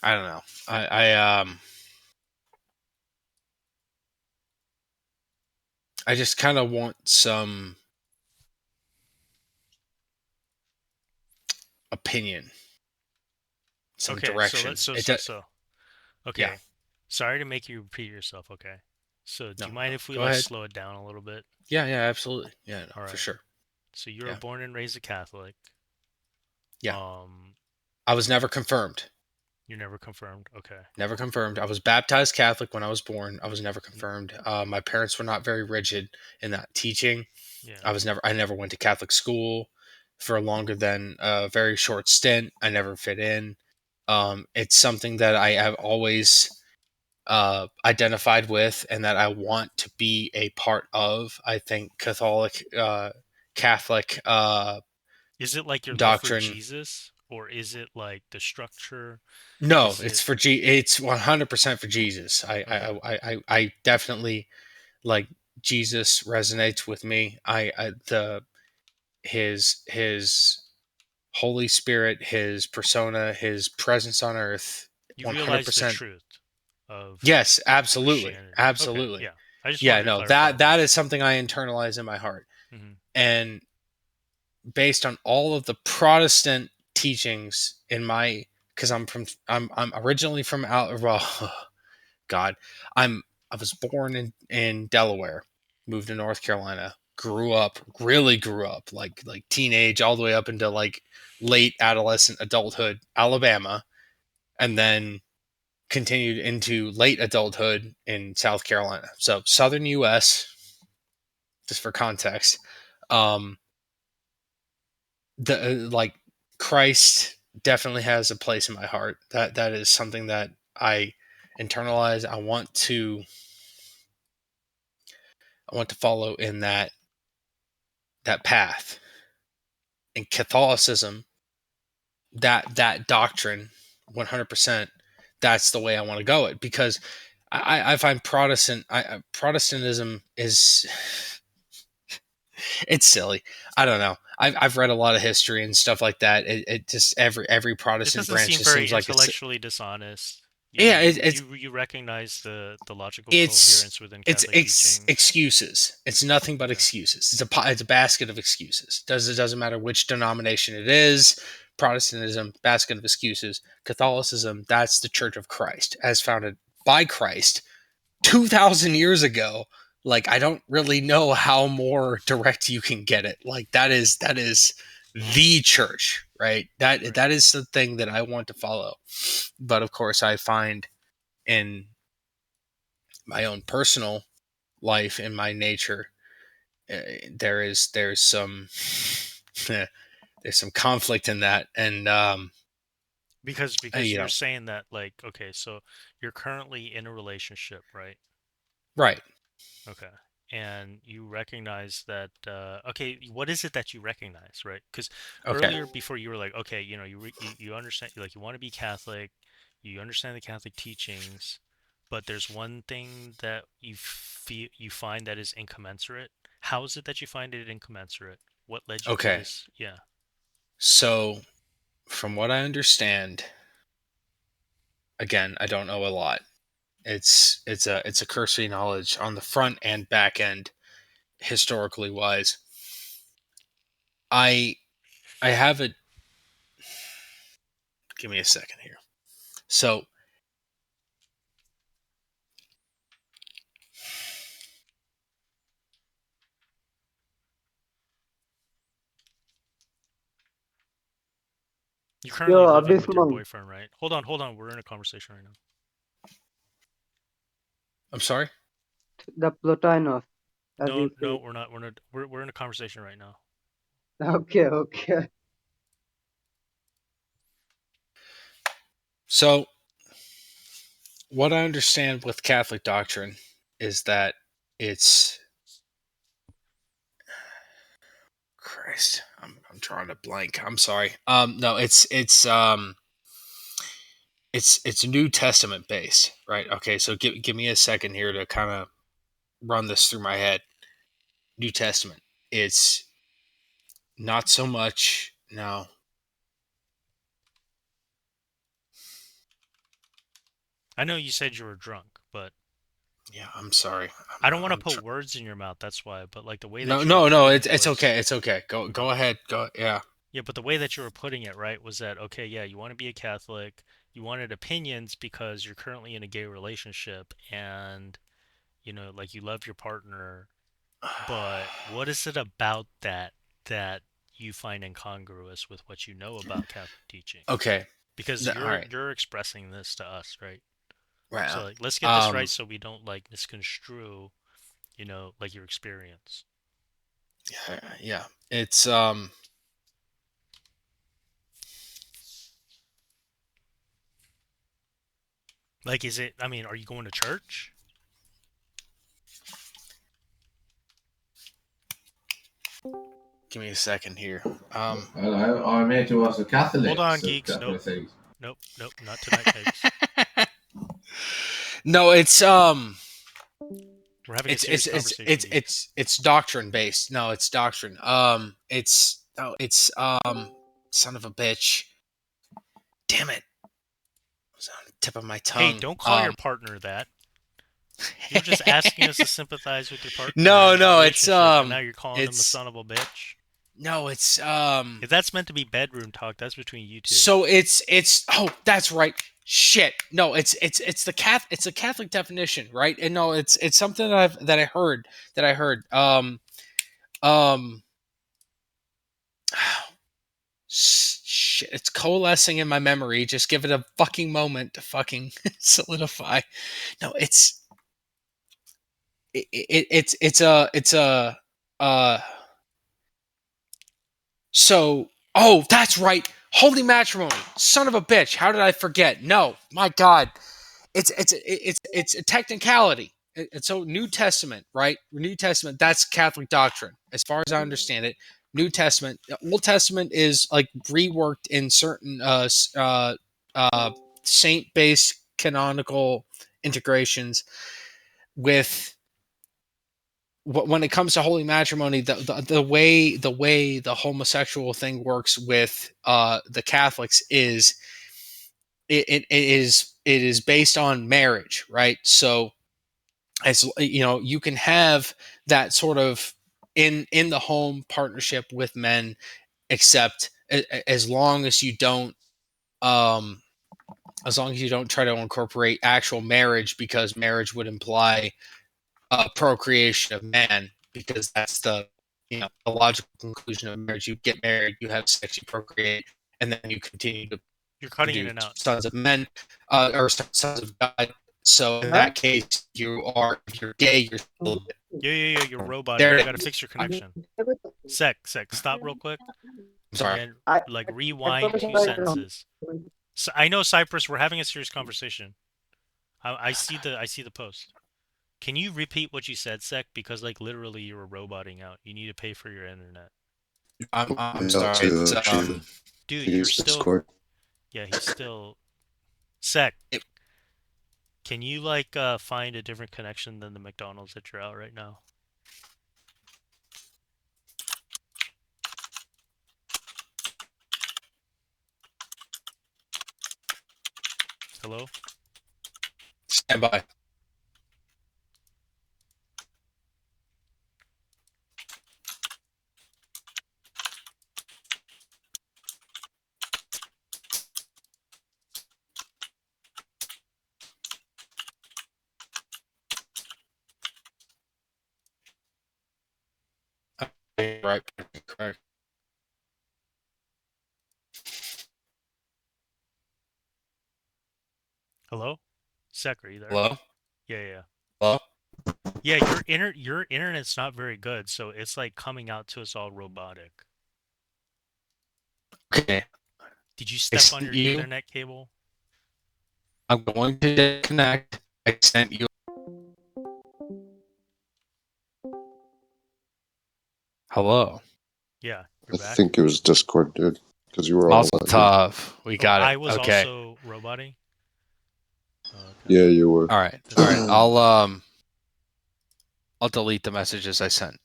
I don't know. I just kind of want some opinion, some Okay, so let's direction. so It so so Yeah. okay. Sorry to make you repeat yourself, okay? So do No, you mind no. if we Go like ahead. slow it down a little bit? Yeah, yeah, absolutely. Yeah, no, All for right. sure. So you were Yeah. born and raised a Catholic. Yeah. Um, I was never confirmed. you're never confirmed. Okay. Never confirmed. I was baptized Catholic when I was born. I was never N- confirmed. My parents were not very rigid in that teaching. Yeah. I never went to Catholic school for longer than a very short stint. I never fit in. It's something that I have always identified with and that I want to be a part of. I think Catholic Is it like your love for doctrine. Jesus, or is it like the structure? No, Is it's it for It's 100% for Jesus. okay? I definitely like Jesus resonates with me. I the his Holy Spirit, his persona, his presence on earth, You realize the 100%. truth of Yes, absolutely. Christianity. Okay, Absolutely. yeah. I just Yeah, wanted to no, clarify that. that is something I internalize in my heart. Hmm. And based on all of the Protestant teachings in my because I'm originally from out well, God, I'm I was born in Delaware, moved to North Carolina, grew up like teenage all the way up into like late adolescent adulthood, Alabama, and then continued into late adulthood in South Carolina. So southern US, just for context. Um the like Christ definitely has a place in my heart. That is something that I internalize. I want to follow in that path. In Catholicism, that doctrine, 100%, that's the way I want to go it because I find Protestantism is it's silly. I don't know. I've read a lot of history and stuff like that. It just every It Protestant doesn't branch seem just very seems like intellectually dishonest. yeah, You recognize the logical it's coherence within Catholic teachings. excuses. It's nothing but Yeah, excuses. It's a basket of excuses. It doesn't matter which denomination it is. Protestantism, basket of excuses. Catholicism, that's the Church of Christ, as founded by Christ 2,000 years ago. Like I don't really know how more direct you can get it. Like that is the church, right? right. That is the thing that I want to follow. But of course, I find in my own personal life in my nature there's some there's some conflict in that and Because you you're know saying that like okay, so you're currently in a relationship, right? right. Okay. And you recognize that, okay, what is it that you recognize, right? Because Okay. earlier, before you were like, okay, you understand, like, you want to be Catholic, you understand the Catholic teachings, but there's one thing that you find that is incommensurate. How is it that you find it incommensurate? What led you to Okay, this? Yeah. so from what I understand, again, I don't know a lot. It's a cursory knowledge on the front and back end historically wise. I i have a give me a second here. So You're Yo, currently living Abyss with your Monk, boyfriend, right? Hold on. We're in a conversation right now. I'm sorry. the Plotinus, as No, you no, say. we're not. We're not. We're in a conversation right now. Okay, okay. So what I understand with Catholic doctrine is that it's Christ. I'm drawing a blank. I'm sorry. No, it's New Testament based, right? Okay, so give me a second here to kind of run this through my head. New Testament. It's not so much. No, I know you said you were drunk, but Yeah, I'm sorry. I don't want to I'm put words in your mouth. That's why. But like the way No, that you were no, no. putting It's it it's was, okay. It's okay. Go ahead. Go. Yeah. yeah. But the way that you were putting it, right, was that okay? Yeah, you want to be a Catholic. You wanted opinions because you're currently in a gay relationship, and like you love your partner. But what is it about that you find incongruous with what you know about Catholic teaching? Okay. Because All you're right. you're expressing this to us, right? Right. So like let's get this right Um. so we don't like misconstrue, like your experience. Yeah. Yeah. It's Like is it I mean, are you going to church? Give me a second here. Hello, I'm here to ask the Hold on, Catholics a geeks. couple Nope. of things. Nope. Nope. Not tonight, pigs. No, We're having a it's serious it's it's conversation, it's geeks. it's it's doctrine based. No, it's doctrine. It's son of a bitch. Damn it. It was on the tip of my Hey, tongue. don't call your partner that. You were just asking us to sympathize with your partner No, in your no, relationship, and now you're calling him a it's son of a bitch. no, it's If that's meant to be bedroom talk, that's between you two. so it's oh, that's right. Shit. No, it's the Catholic definition, right? And no, it's something that I heard. Um shit, it's coalescing in my memory. Just give it a fucking moment to fucking solidify. No, it's a uh so oh, that's right. Holy matrimony. Son of a bitch. How did I forget? No, my god. It's a technicality. So New Testament, right? New Testament, that's Catholic doctrine, as far as I understand it. New Testament, Old Testament is like reworked in certain uh, saint-based canonical integrations with when it comes to holy matrimony, the way the homosexual thing works with the Catholics is it is based on marriage, right? So as you know, you can have that sort of in the home partnership with men, except as long as you don't um as long as you don't try to incorporate actual marriage, because marriage would imply procreation of man, because that's the logical conclusion of marriage. You get married, you have sex, you procreate, and then you continue to You're cutting in produce and out. sons of men, or sons of God. So in Huh? that case, if you're gay, you're still Yeah, you're roboting. there. You It gotta is. fix your connection. Sec, stop real quick I'm sorry. and I like I rewind promise two I don't. sentences. So, I know Cypress, we're having a serious conversation. I see the post. Can you repeat what you said, Sec? Because like literally you were roboting out. You need to pay for your internet. I'm Up sorry. to It's actually Dude, you're use still Discord. yeah, he's still Sec. it, Can you like find a different connection than the McDonald's that you're out right now? Hello? stand by. Right. Correct. Hello? Sec, are you there? Hello. Yeah. Hello. Yeah, your internet's not very good, so it's like coming out to us all robotic. Okay. Did you I step on sent your you. Ethernet cable? I'm going to disconnect. I sent you. Hello. Yeah, you're I back. think it was Discord, dude, because you were all Mazel lagging. tov. We Oh, got it. I was Okay. also roboting. Oh, okay. Yeah, you were. All right. That's All right. weird. I'll delete the messages I sent.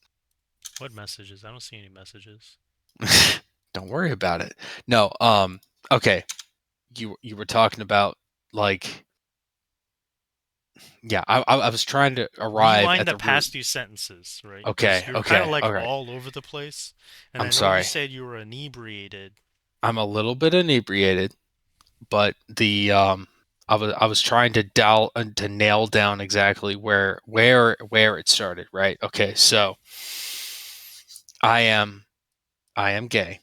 What messages? I don't see any messages. Don't worry about it. No. Okay. You were talking about like Yeah, I was trying to arrive Rewind at the the root. past few sentences, right? Okay, Because you're kind of okay, like okay. all over the place. And I I'm know you sorry. said you were inebriated. I'm a little bit inebriated, but the I was trying to nail down exactly where it started, right? Okay, so I am gay.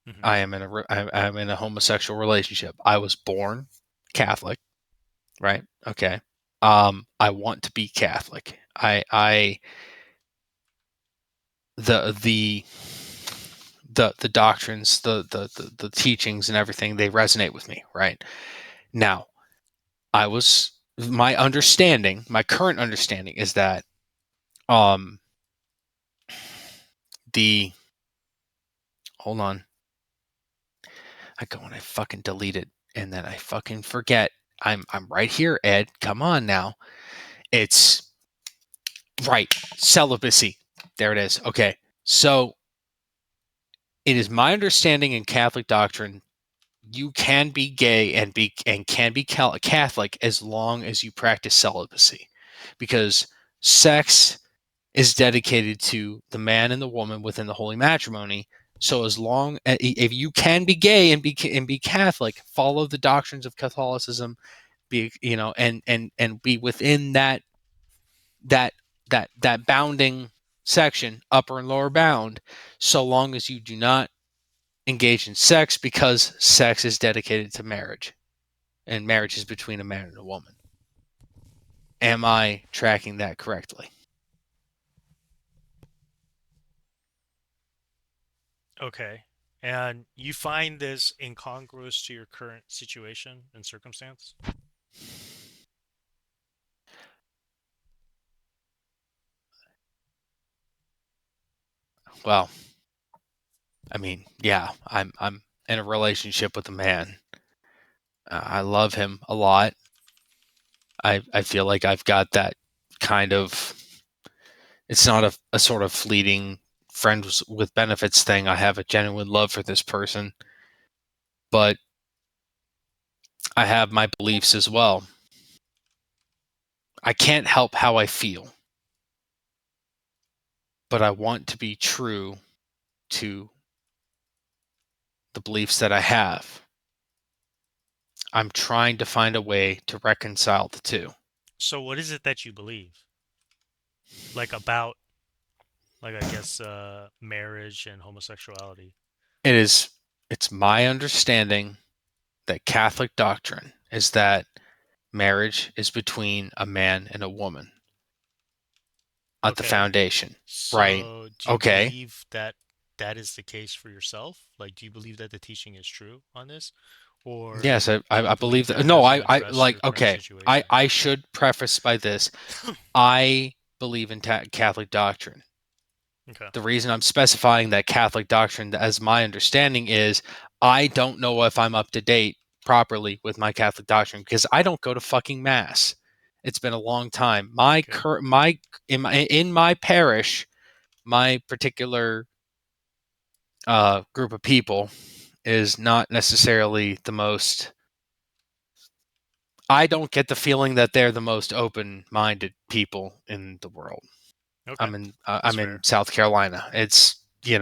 Hmm. I'm in a homosexual relationship. I was born Catholic, right? Okay. I want to be Catholic. I the the doctrines, the teachings and everything, they resonate with me, right? Now, I was my understanding, my current understanding is that um the hold on. I go and I fucking delete it and then I fucking forget. I'm right here, Ed. Come on now. It's right. Celibacy. There it is. Okay. So it is my understanding in Catholic doctrine you can be gay and can be Catholic as long as you practice celibacy, because sex is dedicated to the man and the woman within the holy matrimony. So as long if you can be gay and be Catholic, follow the doctrines of Catholicism, be and be within that that bounding section, upper and lower bound, so long as you do not engage in sex, because sex is dedicated to marriage and marriage is between a man and a woman. Am I tracking that correctly? Okay. And you find this incongruous to your current situation and circumstance? Well, I mean, yeah, I'm in a relationship with a man. I love him a lot. I feel like I've got that kind of. It's not a sort of fleeting friends with benefits thing. I have a genuine love for this person, but I have my beliefs as well. I can't help how I feel, but I want to be true to the beliefs that I have. I'm trying to find a way to reconcile the two. So what is it that you believe? Like about, like, I guess, marriage and homosexuality? It's my understanding that Catholic doctrine is that marriage is between a man and a woman at the Okay. foundation, right? So do you Okay. believe that that is the case for yourself? Like, do you believe that the teaching is true on this? Or Yes, I, do I you I believe believe that. that it No, doesn't I address like, your current okay. situation? I should preface by this. I believe in Catholic doctrine. Okay. The reason I'm specifying that Catholic doctrine as my understanding is I don't know if I'm up to date properly with my Catholic doctrine because I don't go to fucking mass. It's been a long time. Okay. In my parish, my particular group of people is not necessarily the most. I don't get the feeling that they're the most open-minded people in the world. Okay. That's I'm in fair. South Carolina. It's Yeah.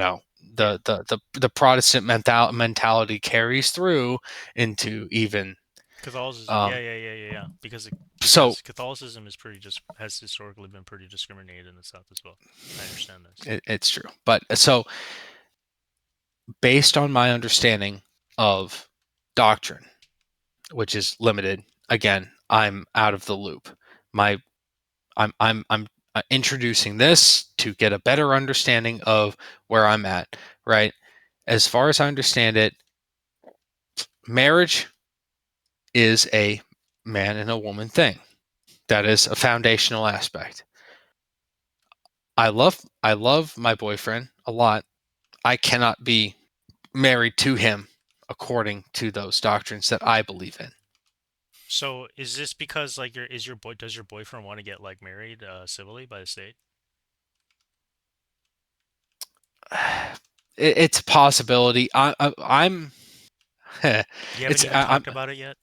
the Protestant mentality carries through into even Catholicism. Yeah, um, yeah, yeah, yeah, yeah. so Because Catholicism is pretty just has historically been pretty discriminated in the South as well. I understand this. it's true. But so based on my understanding of doctrine, which is limited, again, I'm out of the loop. My I'm introducing this to get a better understanding of where I'm at, right? As far as I understand it, marriage is a man and a woman thing. That is a foundational aspect. I love my boyfriend a lot. I cannot be married to him according to those doctrines that I believe in. So is this because like your boy does your boyfriend want to get like married civilly by the state? It's a possibility. I'm You haven't it's even I'm talked about it yet?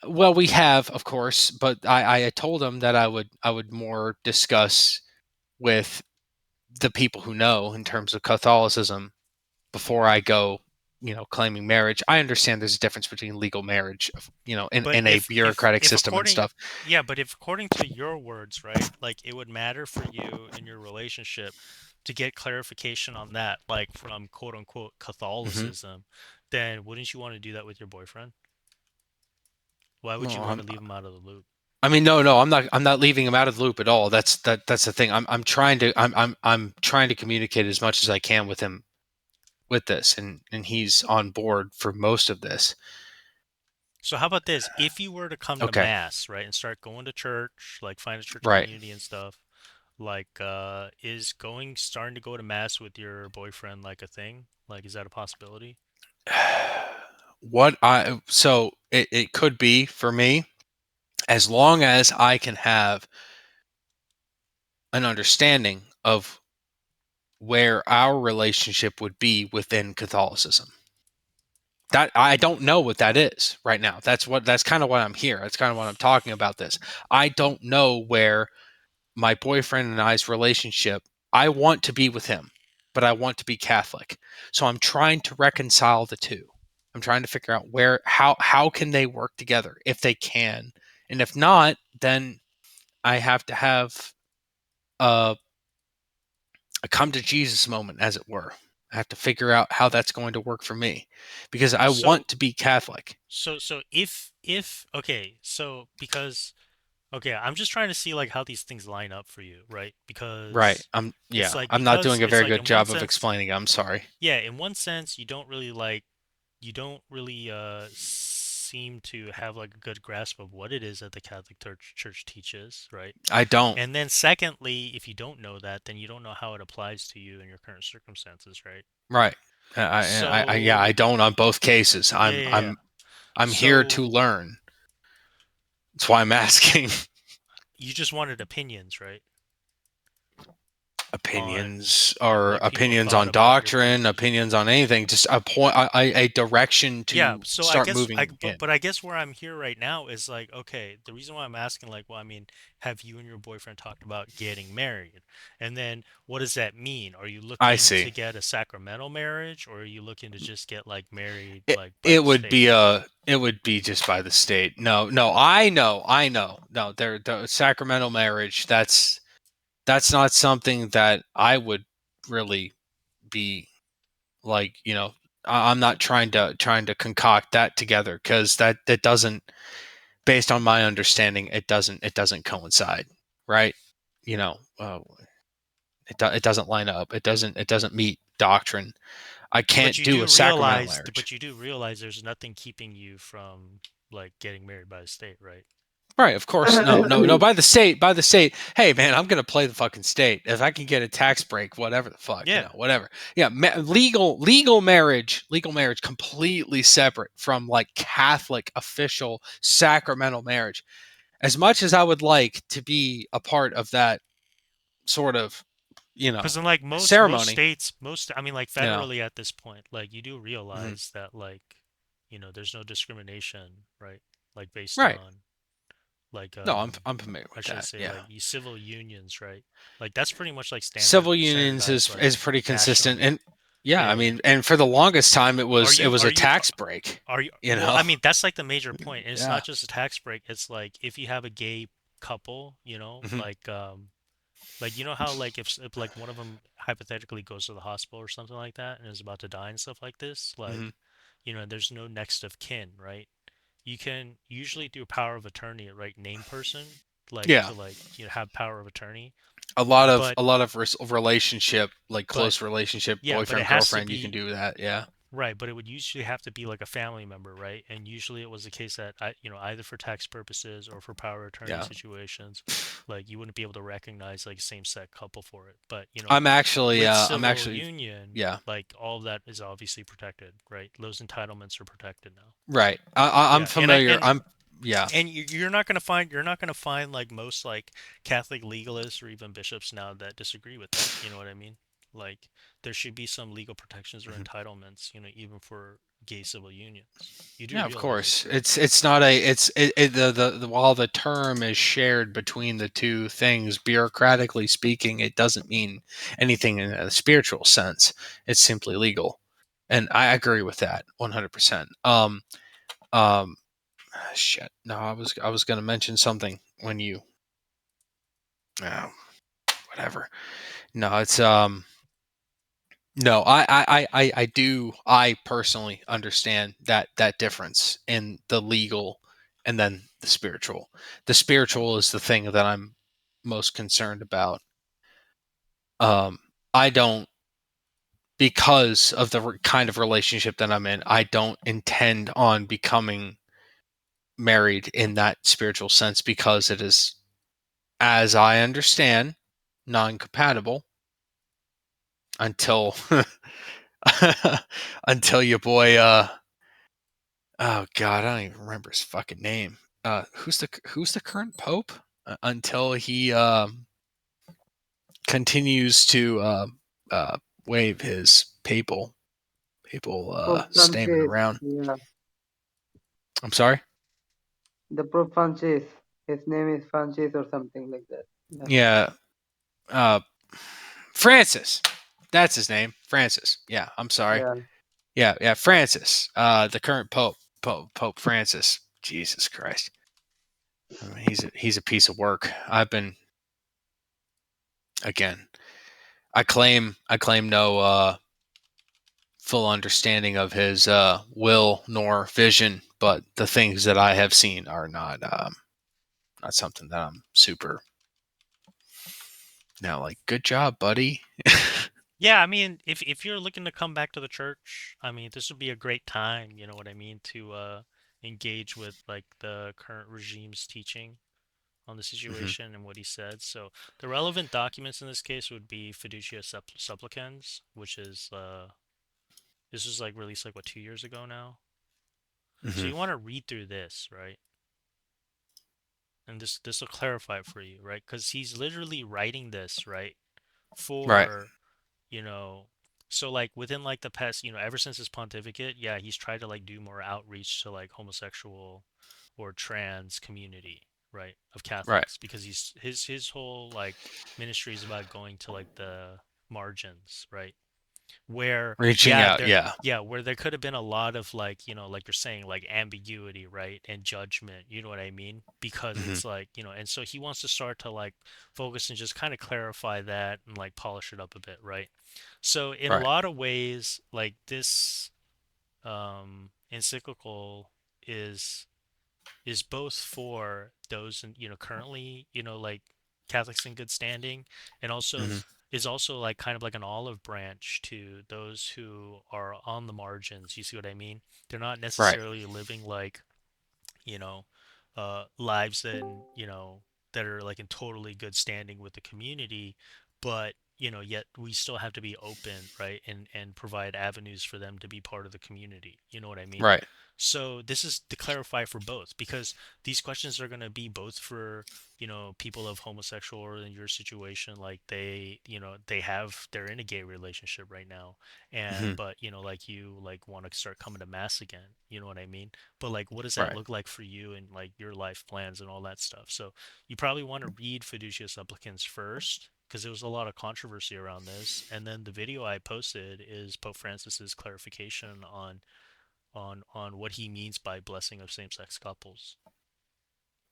Well, we have, of course, but I told him that I would more discuss with the people who know in terms of Catholicism before I go, claiming marriage. I understand there's a difference between legal marriage, But in a bureaucratic if system and according, stuff. yeah, but if according to your words, right, like it would matter for you in your relationship to get clarification on that, like from quote unquote Hmm. Catholicism, then wouldn't you want to do that with your boyfriend? Why would Well, you want to leave him out of the loop? I mean, no, I'm not leaving him out of the loop at all. That's the thing. I'm trying to communicate as much as I can with him with this, and he's on board for most of this. So how about this? If you were to come to Okay, mass, right, and start going to church, like find a church right. community and stuff, like is going starting to go to mass with your boyfriend like a thing? Like is that a possibility? What I so it could be for me, as long as I can have an understanding of where our relationship would be within Catholicism. That I don't know what that is right now. That's kind of why I'm here. That's kind of what I'm talking about this. I don't know where my boyfriend and I's relationship. I want to be with him, but I want to be Catholic. So I'm trying to reconcile the two. I'm trying to figure out where how can they work together if they can. And if not, then I have to have a, a come to Jesus moment, as it were. I have to figure out how that's going to work for me because I So want to be Catholic. so if okay, so because okay, I'm just trying to see like how these things line up for you, right? Right. Because Yeah, I'm not doing a it's very like good in one job of sense, explaining. I'm sorry. yeah, in one sense you don't really seem to have like a good grasp of what it is that the Catholic Church teaches, right? I don't. And then secondly, if you don't know that, then you don't know how it applies to you in your current circumstances, right? Right. Yeah, I So don't on both cases. yeah, yeah, yeah. I'm here to So learn. That's why I'm asking. you just wanted opinions, right? Opinions On or like people opinions thought on about your current doctrine, teaching. opinions on anything, just a point, a direction Yeah, to so I start guess moving in. but I guess where I'm here right now is like, okay, the reason why I'm asking like, well, I mean, have you and your boyfriend talked about getting married? And then what does that mean? Are you I looking see. to get a sacramental marriage or are you looking to just get like married It like by it the would state? be just by the state. No, no, I know. No, the sacramental marriage. That's not something that I would really be like. I'm not trying to concoct that together because that doesn't, based on my understanding, it doesn't coincide, right? You know, it doesn't line up. It doesn't meet doctrine. I can't do a sacramental marriage. But you do realize there's nothing keeping you from like getting married by the state, right? Right, of course. No, no, no. By the state. Hey, man, I'm gonna play the fucking state. If I can get a tax break, whatever the fuck, Yeah, whatever. Yeah, legal marriage, completely separate from like Catholic official sacramental marriage. As much as I would like to be a part of that sort of, you know, because in like most ceremony, states, most I mean like you know. federally at this point, like you do Mhm. realize that like there's no discrimination, right? Like based Right. on like No, I'm familiar how with should I that. say Yeah. like civil unions, right? Like that's pretty much like Civil unions standardized is like is pretty consistent, nationally. and yeah, Yeah, I yeah, yeah. mean, and for the longest time it was it was Are a you tax break, are you you well, know. I mean that's like the major point. And it's Yeah. not just a tax break. It's like if you have a gay couple, Hmm. like you know how like if like one of them hypothetically goes to the hospital or something like that and is about to die and stuff like this, Hmm. like there's no next of kin, right? You can usually do power of attorney, right? Name person, like Yeah, to like have power of attorney, a lot of but relationship, like but close relationship, yeah, but it boyfriend has to girlfriend. You can be do that. Yeah. right. But it would usually have to be like a family member, right? And usually it was the case that either for tax purposes or for power of attorney Yeah. situations, like you wouldn't be able to recognize like same-sex couple for it. But with I'm civil actually, union, yeah. like all of that is obviously protected, right? Those entitlements are protected now. Right. I'm Yeah, familiar. Yeah. and you're not gonna find like most like Catholic legalists or even bishops now that disagree with that. You know what I mean? Like there should be some legal protections or Mhm. entitlements, even for gay civil unions. You do Yeah, of realize course. this, right? It's not a the while the term is shared between the two things, bureaucratically speaking, it doesn't mean anything in a spiritual sense. It's simply legal, and I agree with that 100%. Um, shit. No, I was gonna mention something when you, oh, whatever. No, it's no, I personally understand that difference in the legal and then the spiritual. The spiritual is the thing that I'm most concerned about. I don't, because of the kind of relationship that I'm in, I don't intend on becoming married in that spiritual sense because it is, as I understand, non-compatible until until your boy oh God, I don't even remember his fucking name. Who's the current pope? Until he continues to uh, wave his papal Pope statement Francis. around. Yeah, I'm sorry. the Pope Francis. His name is Francis or something like that. Yeah, Yeah, uh, Francis. That's his name, Francis. Yeah, I'm sorry. yeah. Yeah, Francis. The current Pope Francis. Jesus Christ. I mean, he's a piece of work. I've been, again. I claim no full understanding of his will nor vision, but the things that I have seen are not something that I'm super now like. Good job, buddy. Yeah, I mean, if you're looking to come back to the church, I mean, this would be a great time, you know what I mean, to engage with like the current regime's teaching on the Hmm. situation and what he said. So the relevant documents in this case would be Fiducia Supplicans, which is this was like released like what 2 years ago now. So Hmm. you want to read through this, right? And this will clarify it for you, right? Because he's literally writing this, right, Right. for you know, so like within like the past, ever since his pontificate, yeah, he's tried to like do more outreach to like homosexual or trans community, right, of Right. Catholics because his whole like ministry is about going to like the margins, right? Where Reaching out. Yeah. where there could have been a lot of like, like you're saying, like ambiguity, right? And judgment, you know what I mean? Because Hmm. it's like, and so he wants to start to like focus and just kind of clarify that and like polish it up a bit, right? So in a Right. lot of ways, like this encyclical is both for those and currently like Catholics in good standing, and also Hmm. is also like kind of like an olive branch to those who are on the margins. You see what I mean? They're not Right. necessarily living like you know, lives that that are like in totally good standing with the community, but yet we still have to be open, right? And provide avenues for them to be part of the community. You know what I mean? Right. So this is to clarify for both because these questions are going to be both for people of homosexual or in your situation like they have they're in a gay relationship right now Hmm. and but like you like want to start coming to mass again, you know what I mean? But like, what does that Right. look like for you and like your life plans and all that stuff? So you probably want to read Fiducia Supplicans first because there was a lot of controversy around this. And then the video I posted is Pope Francis's clarification on what he means by blessing of same-sex couples.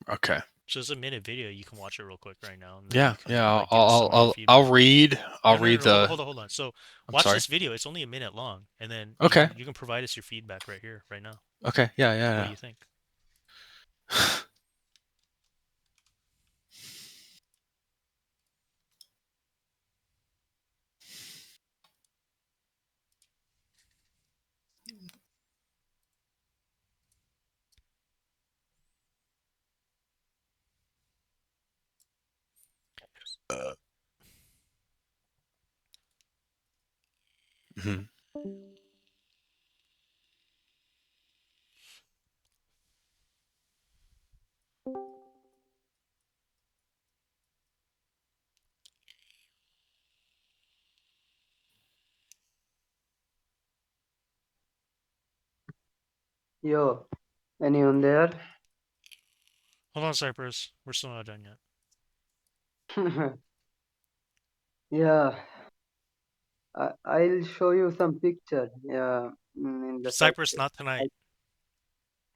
Okay. So it's a minute video. You can watch it real quick right now, and then you Yeah. can Yeah. like give us some of your I'll feedback. read. No, I'll no, no, read no. Hold on, the. hold on, hold on. So I'm watch sorry. this video. It's only a minute long, and then you Okay. can you can provide us your feedback right here, right now, Okay. Yeah. and what Yeah. you think. Yeah. Mhm. Yo, anyone there? Hold on, Cypress. We're still not done yet. Yeah, I'll show you some picture. Yeah, in the site. Cypress, not tonight.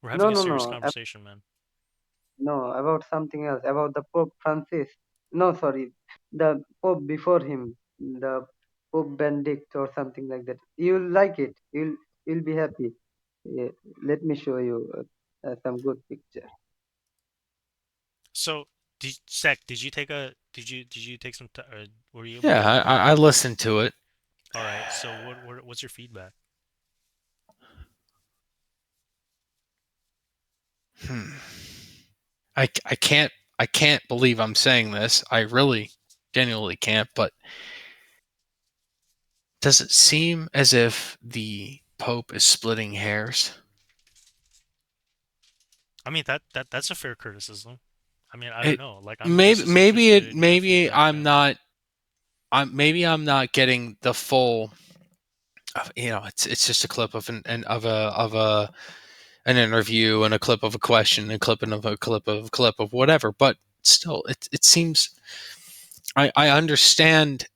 We're No, having a no, serious no. conversation, man. No, about something else. About the Pope Francis. No, sorry, the Pope before him, the Pope Benedict or something like that. You'll like it. You'll be happy. Yeah, let me show you some good picture. So, Sec, did you take some were you able to Yeah, look at I it? listened to it. All right. So what's your feedback? Hmm. I can't believe I'm saying this. I really genuinely can't, but does it seem as if the Pope is splitting hairs? I mean that's a fair criticism. I mean, I don't It know. Like I'm just interested maybe in your feedback, man. I'm not getting the full. It's just a clip of an interview and a clip of a question and a clip of a clip of whatever. But still, it seems I understand.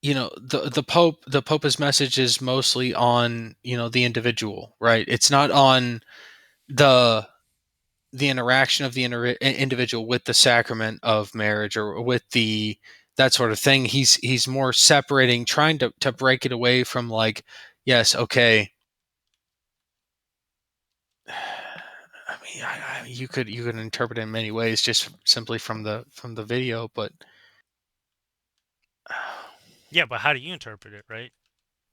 The Pope's message is mostly on the individual, right? It's not on the interaction of the individual with the sacrament of marriage or with the that sort of thing. He's more separating, trying to break it away from like, yes, okay. I mean, you could interpret it in many ways just simply from the video, but Yeah, but how do you interpret it, right?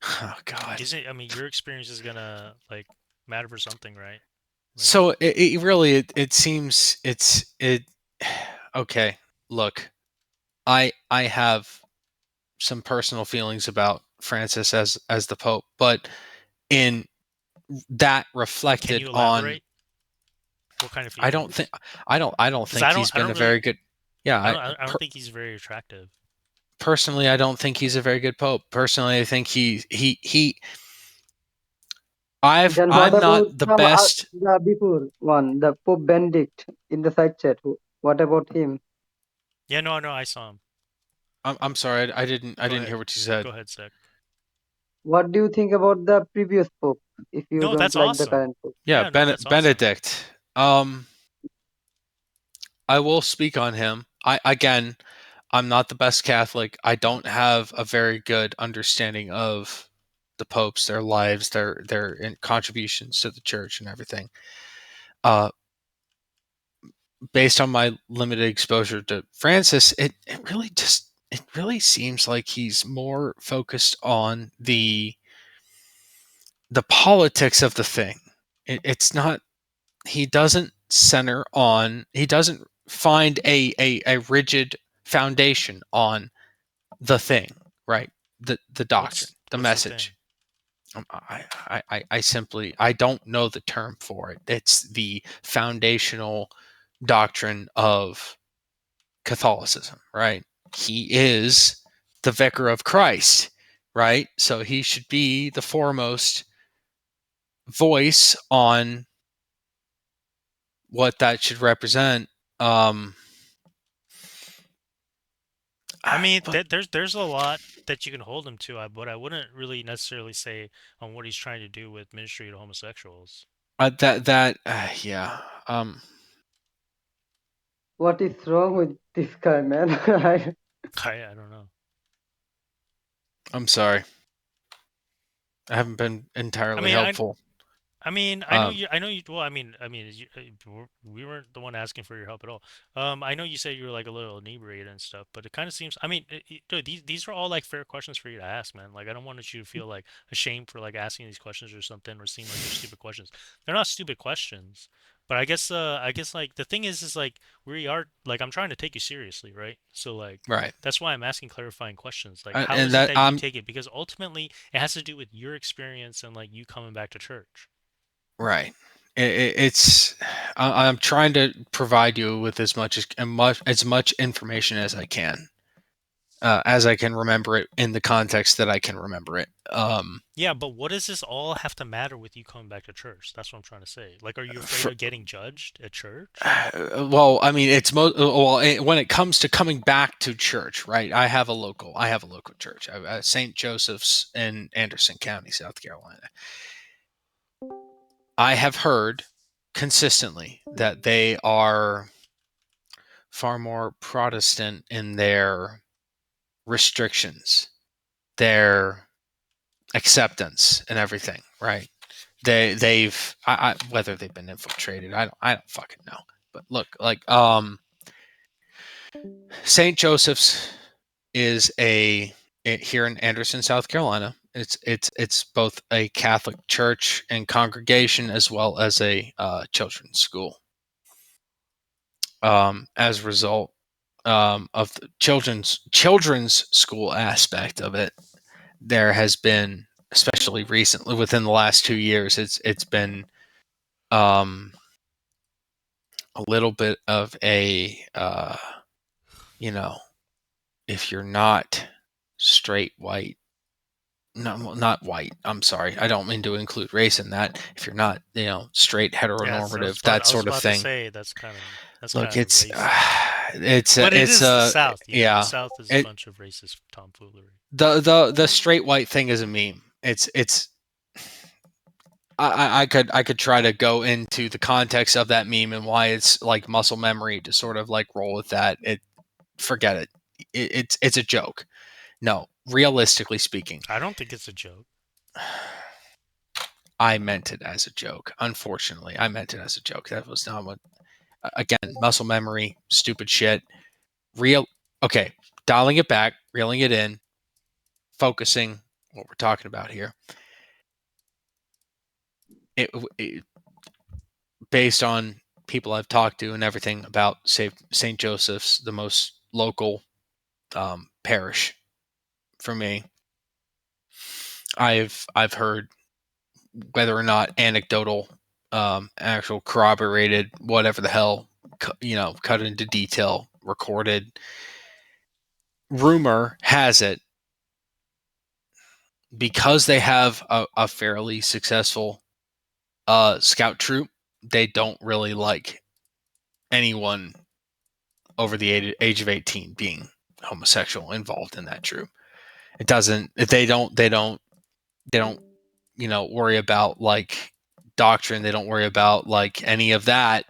oh God. Isn't I mean your experience is gonna like matter for something, right? Like So it really it seems it okay. Look, I have some personal feelings about Francis as the Pope, but in that can reflected you on elaborate? What kind of I don't think feelings? I don't Because think he's I been don't a very really good yeah I don't think he's very attractive. personally I don't think he's a very good Pope. Personally, I think Then what I'm not about the some best. the before one, the Pope Benedict in the side chat? What about him? Yeah, no, I saw him. I'm sorry, I Go didn't ahead. hear what you said. Go ahead, Sec. What do you think about the previous Pope? If you No, don't that's like the awesome. current Pope, Yeah, Yeah, no, that's awesome. Benedict. I will speak on him. I'm not the best Catholic. I don't have a very good understanding of the popes, their lives, their contributions to the church and everything. Uh, Based on my limited exposure to Francis, it really seems like he's more focused on the politics of the thing. It's not. He doesn't center on. He doesn't find a rigid foundation on the thing, right? The doctrine, the What's the thing? message. I simply I don't know the term for it. It's the foundational doctrine of Catholicism, right? He is the vicar of Christ, right? So he should be the foremost voice on what that should represent. Um, I mean, but there's a lot that you can hold him to, but I wouldn't really necessarily say on what he's trying to do with ministry to homosexuals. yeah. what is wrong with this guy, man? I don't know. I'm sorry. I haven't been I entirely mean, helpful. I know Um, you. I know you. Well, we weren't the one asking for your help at all. I know you said you were like a little inebriated and stuff, but it kind of seems. I mean, dude, these are all like fair questions for you to ask, man. Like, I don't want you to feel like ashamed for like asking these questions or something, or seem like they're stupid questions. They're not stupid questions, but I guess like the thing is like we are like I'm trying to take you seriously, right? So like. right. That's why I'm asking clarifying questions. Like, how And is it that that you take it? Because ultimately, it has to do with your experience and like you coming back to church. right. It's I'm trying to provide you with as much information as I can. as I can remember it in the context that I can remember it. Yeah, but what does this all have to matter with you coming back to church? That's what I'm trying to say. Like, are you afraid For, of getting judged at church? well, I mean, when it comes to coming back to church, right? I have a local church, St. Joseph's in Anderson County, South Carolina. I have heard consistently that they are far more Protestant in their restrictions, their acceptance, and everything. Right? Whether they've been infiltrated, I don't fucking know. But look, like St. Joseph's is here in Anderson, South Carolina. It's both a Catholic church and congregation as well as a children's school. As a result of the children's school aspect of it, there has been, especially recently, within the last 2 years, it's been um, a little bit of a you know, if you're not straight white, no, not white. I'm sorry, I don't mean to include race in that. If you're not, straight Yeah, heteronormative, that I was sort of about to thing. say that's Look, kind of racist. But it it's is the South, you know. The yeah. South is a It bunch of racist tomfoolery. the straight white thing is a meme. It's I could try to go into the context of that meme and why it's like muscle memory to sort of like roll with that. Forget it. It's a joke. No, realistically speaking, I don't think it's a joke. I meant it as a joke. Unfortunately, I meant it as a joke. That was not what. Again, muscle memory, stupid shit. Real. Okay, dialing it back, reeling it in, focusing what we're talking about here. It based on people I've talked to and everything about St. Joseph's, the most local parish for me. I've heard, whether or not anecdotal, actual corroborated, whatever the hell, cut into detail, recorded. Rumor has it, because they have a fairly successful scout troop, they don't really like anyone over the age of 18 being homosexual involved in that troop. It doesn't. They don't. Worry about like doctrine. They don't worry about like any of that,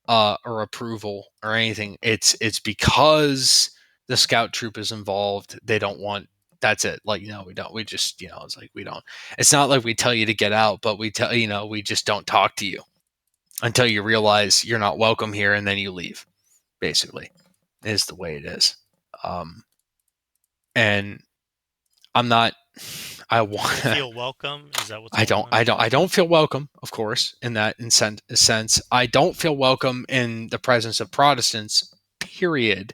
or approval or anything. It's because the scout troop is involved. They don't want. That's it. Like, we don't. We just, it's like we don't. It's not like we tell you to get out, but we tell, we just don't talk to you until you realize you're not welcome here, and then you leave. Basically, is the way it is. And I'm not. I You don't want. feel welcome? Is that what's I going don't. on? I don't. I don't feel welcome. Of course, in that sense, I don't feel welcome in the presence of Protestants. Period.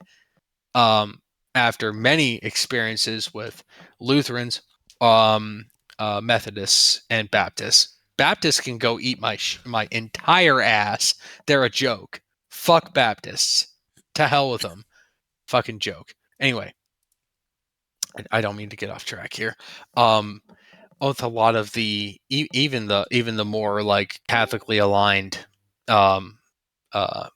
Um, After many experiences with Lutherans, Methodists, and Baptists. Baptists can go eat my entire ass. They're a joke. Fuck Baptists. To hell with them. Fucking joke. Anyway, I don't mean to get off track here. With a lot of even the more like Catholically aligned, um, uh,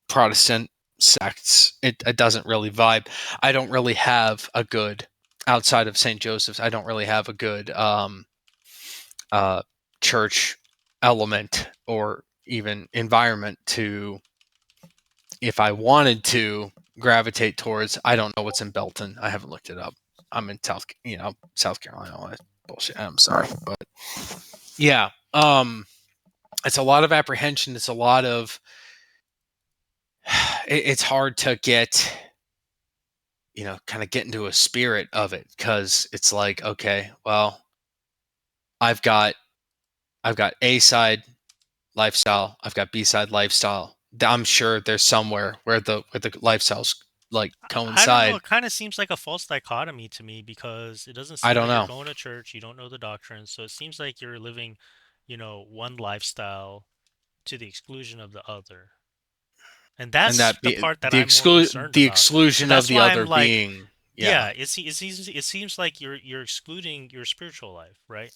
Protestant sects, it doesn't really vibe. I don't really have a good, outside of St. Joseph's. I don't really have a good uh, church element or even environment to, if I wanted to, gravitate towards. I don't know what's in Belton. I haven't looked it up. I'm in South Carolina. All that bullshit. I'm sorry, but yeah, it's a lot of apprehension. It's a lot of. It's hard to get, kind of get into a spirit of it, because it's like, okay, well, I've got I've got A side lifestyle, I've got B side lifestyle. I'm sure there's somewhere where the lifestyles like I don't know. coincide. It kind of seems like a false dichotomy to me because it doesn't I seem don't like you're know. going to church, you don't know the doctrine, so it seems like you're living, one lifestyle to the exclusion of the other. and And that's that the be part that the I'm more concerned the about. So exclusion of that's the why other I'm like, being. yeah, Yeah. it seems like you're excluding your spiritual life, right?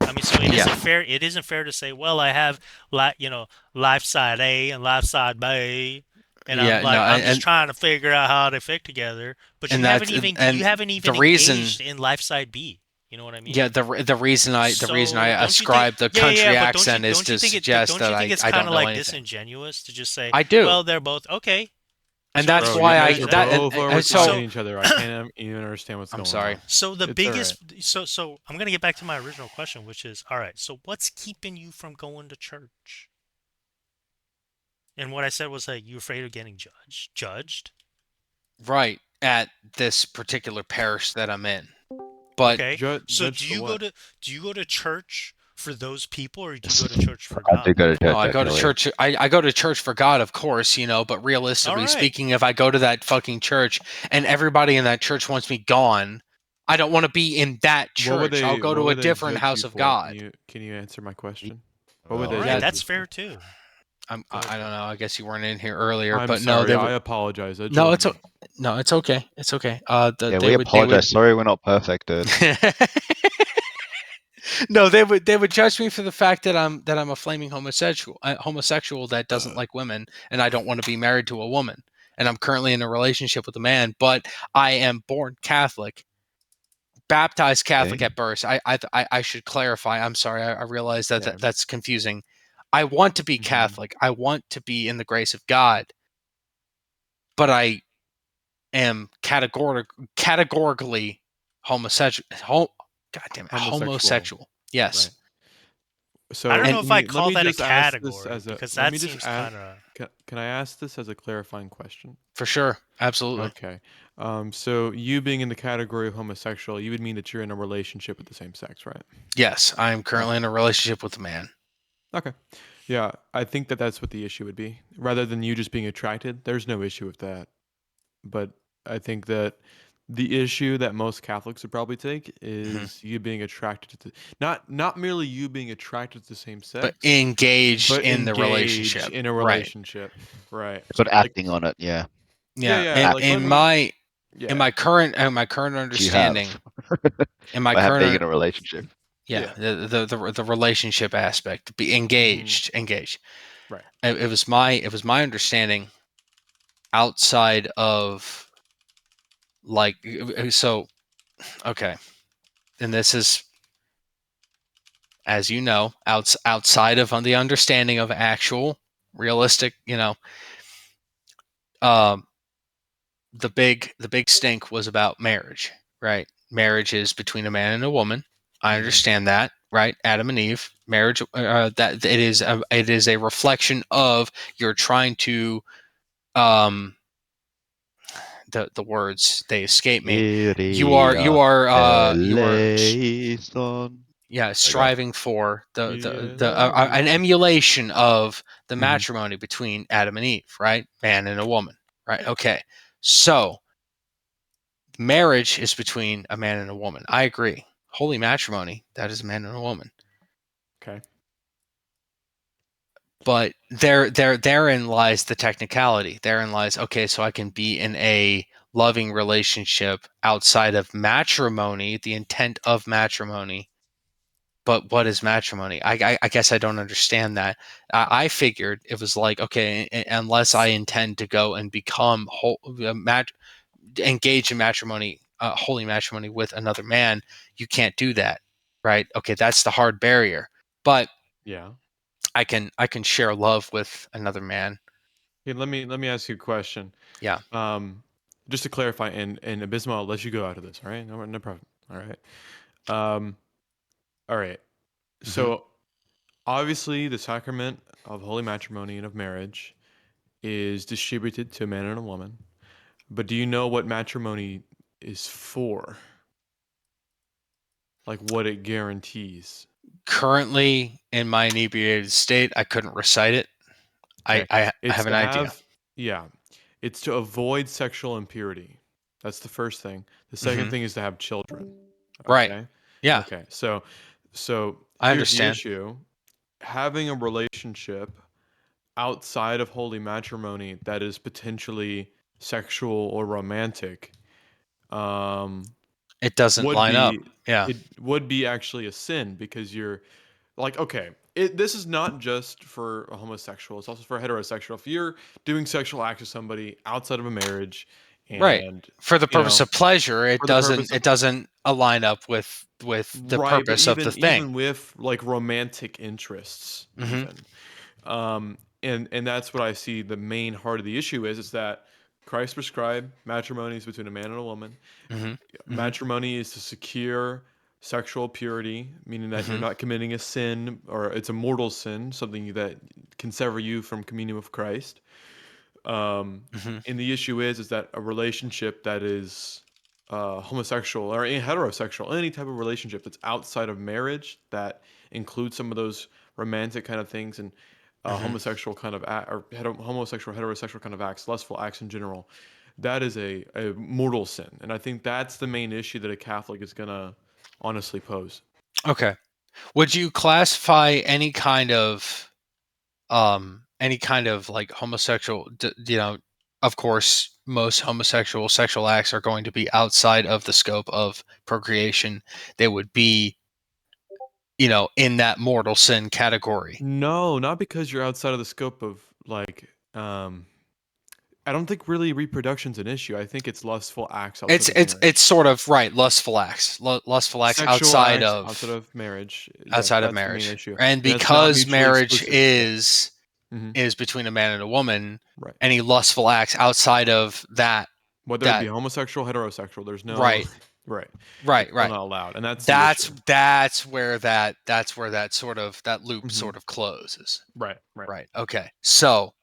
I mean, so Yeah. it isn't fair to say, well, I have life side A and life side B, and Yeah. No. I'm just trying to figure out how they fit together, but And that's you and haven't the even reason. engaged in life side B. You know what I mean? Yeah. The reason I So don't you think? ascribe the Yeah, yeah, yeah. country But accent is to suggest don't that you think it's I kind don't of know like anything. disingenuous to just say, I do. well, they're both okay. And So that's Bro, you why guys I are that both over so talking each other. I can't even understand what's I'm going sorry. on. so the It's all right. biggest so I'm gonna get back to my original question, which is, all right. So what's keeping you from going to church? And what I said was like, you afraid of getting judged? Right at this particular parish that I'm in. But Okay. So Judge for what? do you go to church for those people, or do you go to church for I do God? go to no, church I go to actually. church. I go to church for God, of course, but All realistically right. speaking, if I go to that fucking church and everybody in that church wants me gone, I don't want to be in that church. I'll go What to a would they different judge you house of for? God. Can you answer my question? What would Well, All they right. Yeah, judge That's you for? fair too. Go ahead, I don't bro. know. I guess you weren't in here earlier, I'm but no, sorry. they I would. apologize. I No, joined late. no, it's okay. It's okay. yeah, They we would. apologize. Sorry, we're not perfect, dude. No, they would judge me for the fact that I'm a flaming homosexual that doesn't like women, and I don't want to be married to a woman, and I'm currently in a relationship with a man, but I am born Catholic, baptized Catholic Okay. at birth. I should clarify. I'm sorry. I realize that, Yeah. that's confusing. I want to be Mhm. Catholic. I want to be in the grace of God, but I am categorically homosexual. God damn it, Homosexual. homosexual. Yes. Right. I So don't And know if I let call me that a just ask this category as a because let that me just seems ask. kind of. Can I ask this as a clarifying question? for sure, absolutely. Okay. So you being in the category of homosexual, you would mean that you're in a relationship with the same sex, right? Yes, I am currently Okay. in a relationship with a man. Okay. Yeah, I think that that's what the issue would be. Rather than you just being attracted, there's no issue with that. But I think that the issue that most Catholics would probably take Mhm. is you being attracted to not merely you being attracted to the same But sex, engaged but in the engage relationship. in a Right. relationship. Right. Sort of Like acting on it, yeah. yeah, Yeah. yeah, In, like let in Acting on me it. my in yeah. my current Which you have. understanding, in my By being current in a relationship. yeah, Yeah. the relationship aspect, be Mhm. engaged. Right. It was my understanding outside of like so okay, and this is, as you know, outside of the understanding of actual realistic, um the big stink was about marriage, right? Marriage is between a man and a woman. I Mhm. understand that, right? Adam and Eve, marriage. That it is a reflection of you're trying to um the words they escape me. You are you Queria are you are eleison. yeah, There you go. striving for Yeah. an emulation of the Mhm. matrimony between Adam and Eve, right? Man and a woman, right? Okay, so marriage is between a man and a woman. I agree. Holy matrimony, that is a man and a woman. Okay. But therein lies the technicality. Therein lies, okay, so I can be in a loving relationship outside of matrimony, the intent of matrimony. But what is matrimony? I guess I don't understand that. I figured it was like, okay, unless I intend to go and become engage in matrimony, holy matrimony with another man, you can't do that, right? Okay, that's the hard barrier. But Yeah. I can share love with another man. Hey, let me ask you a question. Yeah. Um, just to clarify, and Abysmal, I'll let you go out of this. All right, no problem. All right. Um, all right. hmm So obviously, the sacrament of holy matrimony and of marriage is distributed to a man and a woman. But do you know what matrimony is for? Like what it guarantees? Currently, in my inebriated state, I couldn't recite it. I Okay, I it's have an to idea. have yeah, it's to avoid sexual impurity. That's the first thing. The second hmm thing is to have children. Right. Okay. Yeah, Okay. So I here's the understand. issue. Having a relationship outside of holy matrimony that is potentially sexual or romantic, it doesn't would line up. be Yeah. it would be actually a sin, because you're like, okay, this is not just for a homosexual, it's also for a heterosexual. If you're doing sexual acts with somebody outside of a marriage, Right. and For the purpose of pleasure, for the purpose of it doesn't align up with the right, but purpose of the thing. even with like romantic interests, Mm-hmm. even, and that's what I see the main heart of the issue is that Christ prescribed matrimony is between a man and a woman. Mm-hmm. Mm-hmm. Matrimony is to secure sexual purity, meaning that you're Mm-hmm. not committing a sin, or it's a mortal sin, something that can sever you from communion with Christ. Mm-hmm. And the issue is that a relationship that is homosexual or heterosexual, any type of relationship that's outside of marriage that includes some of those romantic kind of things, and Mm-hmm. homosexual kind of homosexual heterosexual kind of acts, lustful acts in general, that is a mortal sin. And I think that's the main issue that a Catholic is gonna honestly pose. Okay. Would you classify any kind of like homosexual, of course most homosexual sexual acts are going to be outside of the scope of procreation. They would be, in that mortal sin category. No, not because you're outside of the scope of like I don't think really reproduction's an issue. I think it's lustful acts outside of marriage. It's sort of right, lustful acts. Lustful acts Sexual outside acts of outside of marriage. Yes, outside of that's the main marriage. issue. And And that's not because mutually marriage exclusive. Mhm. is between a man and a woman, Right. any lustful acts outside of that, Whether it be homosexual, heterosexual, there's no right. right. Right, It's still right. not allowed. And that's the issue. That's where that sort of that loop Mhm. sort of closes. Right, right. Right. Okay. So,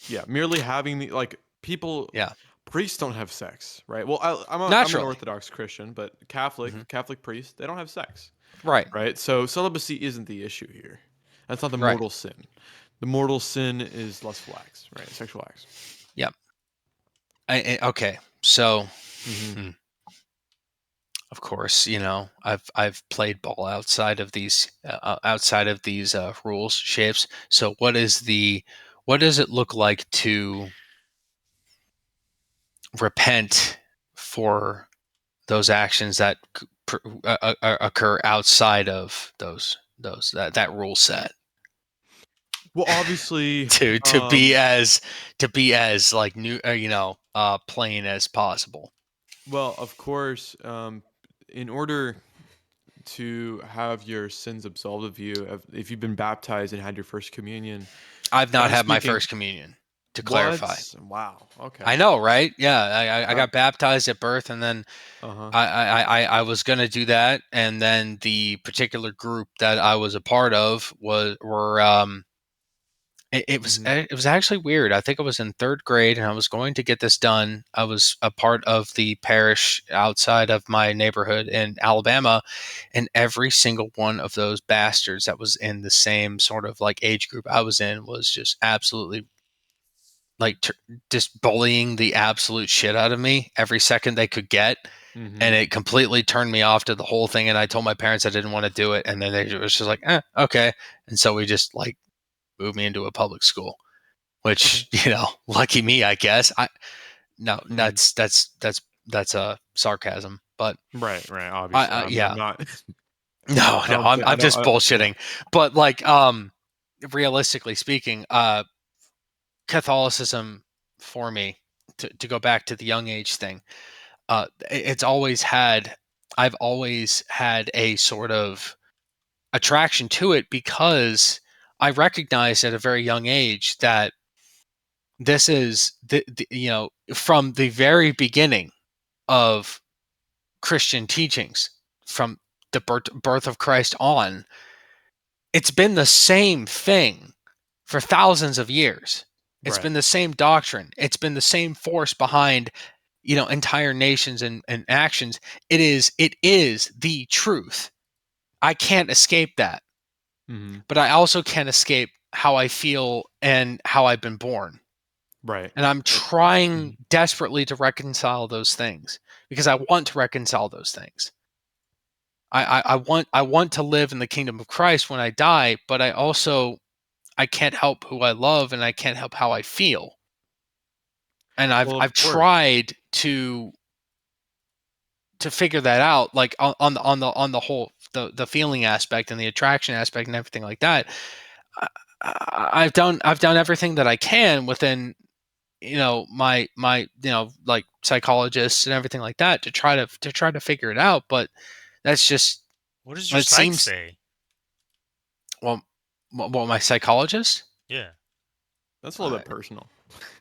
Yeah, merely having the like people yeah. priests don't have sex, right? Well, I'm an Naturally. Orthodox Christian, but Mhm. Catholic priests, they don't have sex. Right. Right? So celibacy isn't the issue here. That's not the Right. mortal sin. The mortal sin is lustful acts, right? Sexual acts. Yep. Okay. So, Mhm. of course, I've played ball outside of these rules shapes. So, what does it look like to repent for those actions that occur outside of that rule set? Well, obviously, to be as like new, plain as possible. well, of course, in order to have your sins absolved of you, if you've been baptized and had your first communion, I've not I'm had my speaking. first communion, to clarify. What? Wow. Okay. I know, right? Yeah, I got baptized at birth, and then Uh-huh. I was gonna do that, and then the particular group that I was a part of it was actually weird. I think I was in third grade, and I was going to get this done. I was a part of the parish outside of my neighborhood in Alabama, and every single one of those bastards that was in the same sort of like age group I was in was just absolutely like just bullying the absolute shit out of me every second they could get. And it completely turned me off to the whole thing. And I told my parents I didn't want to do it. And then they was just like, okay. And so we just like moved me into a public school, which, lucky me, I guess. That's a sarcasm, but Right. Obviously, yeah. I'm not. No, I'm just bullshitting. Yeah. But like, realistically speaking, Catholicism for me, to go back to the young age thing, I've always had a sort of attraction to it, because I recognized at a very young age that this is from the very beginning of Christian teachings, from the birth of Christ on, it's been the same thing for thousands of years. It's been the same doctrine. It's been the same force behind, entire nations and actions. It is the truth. I can't escape that. But I also can't escape how I feel and how I've been born. Right. And I'm trying desperately to reconcile those things, because I want to reconcile those things. I want to live in the kingdom of Christ when I die, but I also can't help who I love, and I can't help how I feel. And Well, of I've course. tried to figure that out, like on the whole, the feeling aspect and the attraction aspect and everything like that. I've done everything that I can within, my like psychologists and everything like that to try to figure it out, but that's just, What does your it psych seems, say? well, my psychologist. Yeah. That's a little bit personal.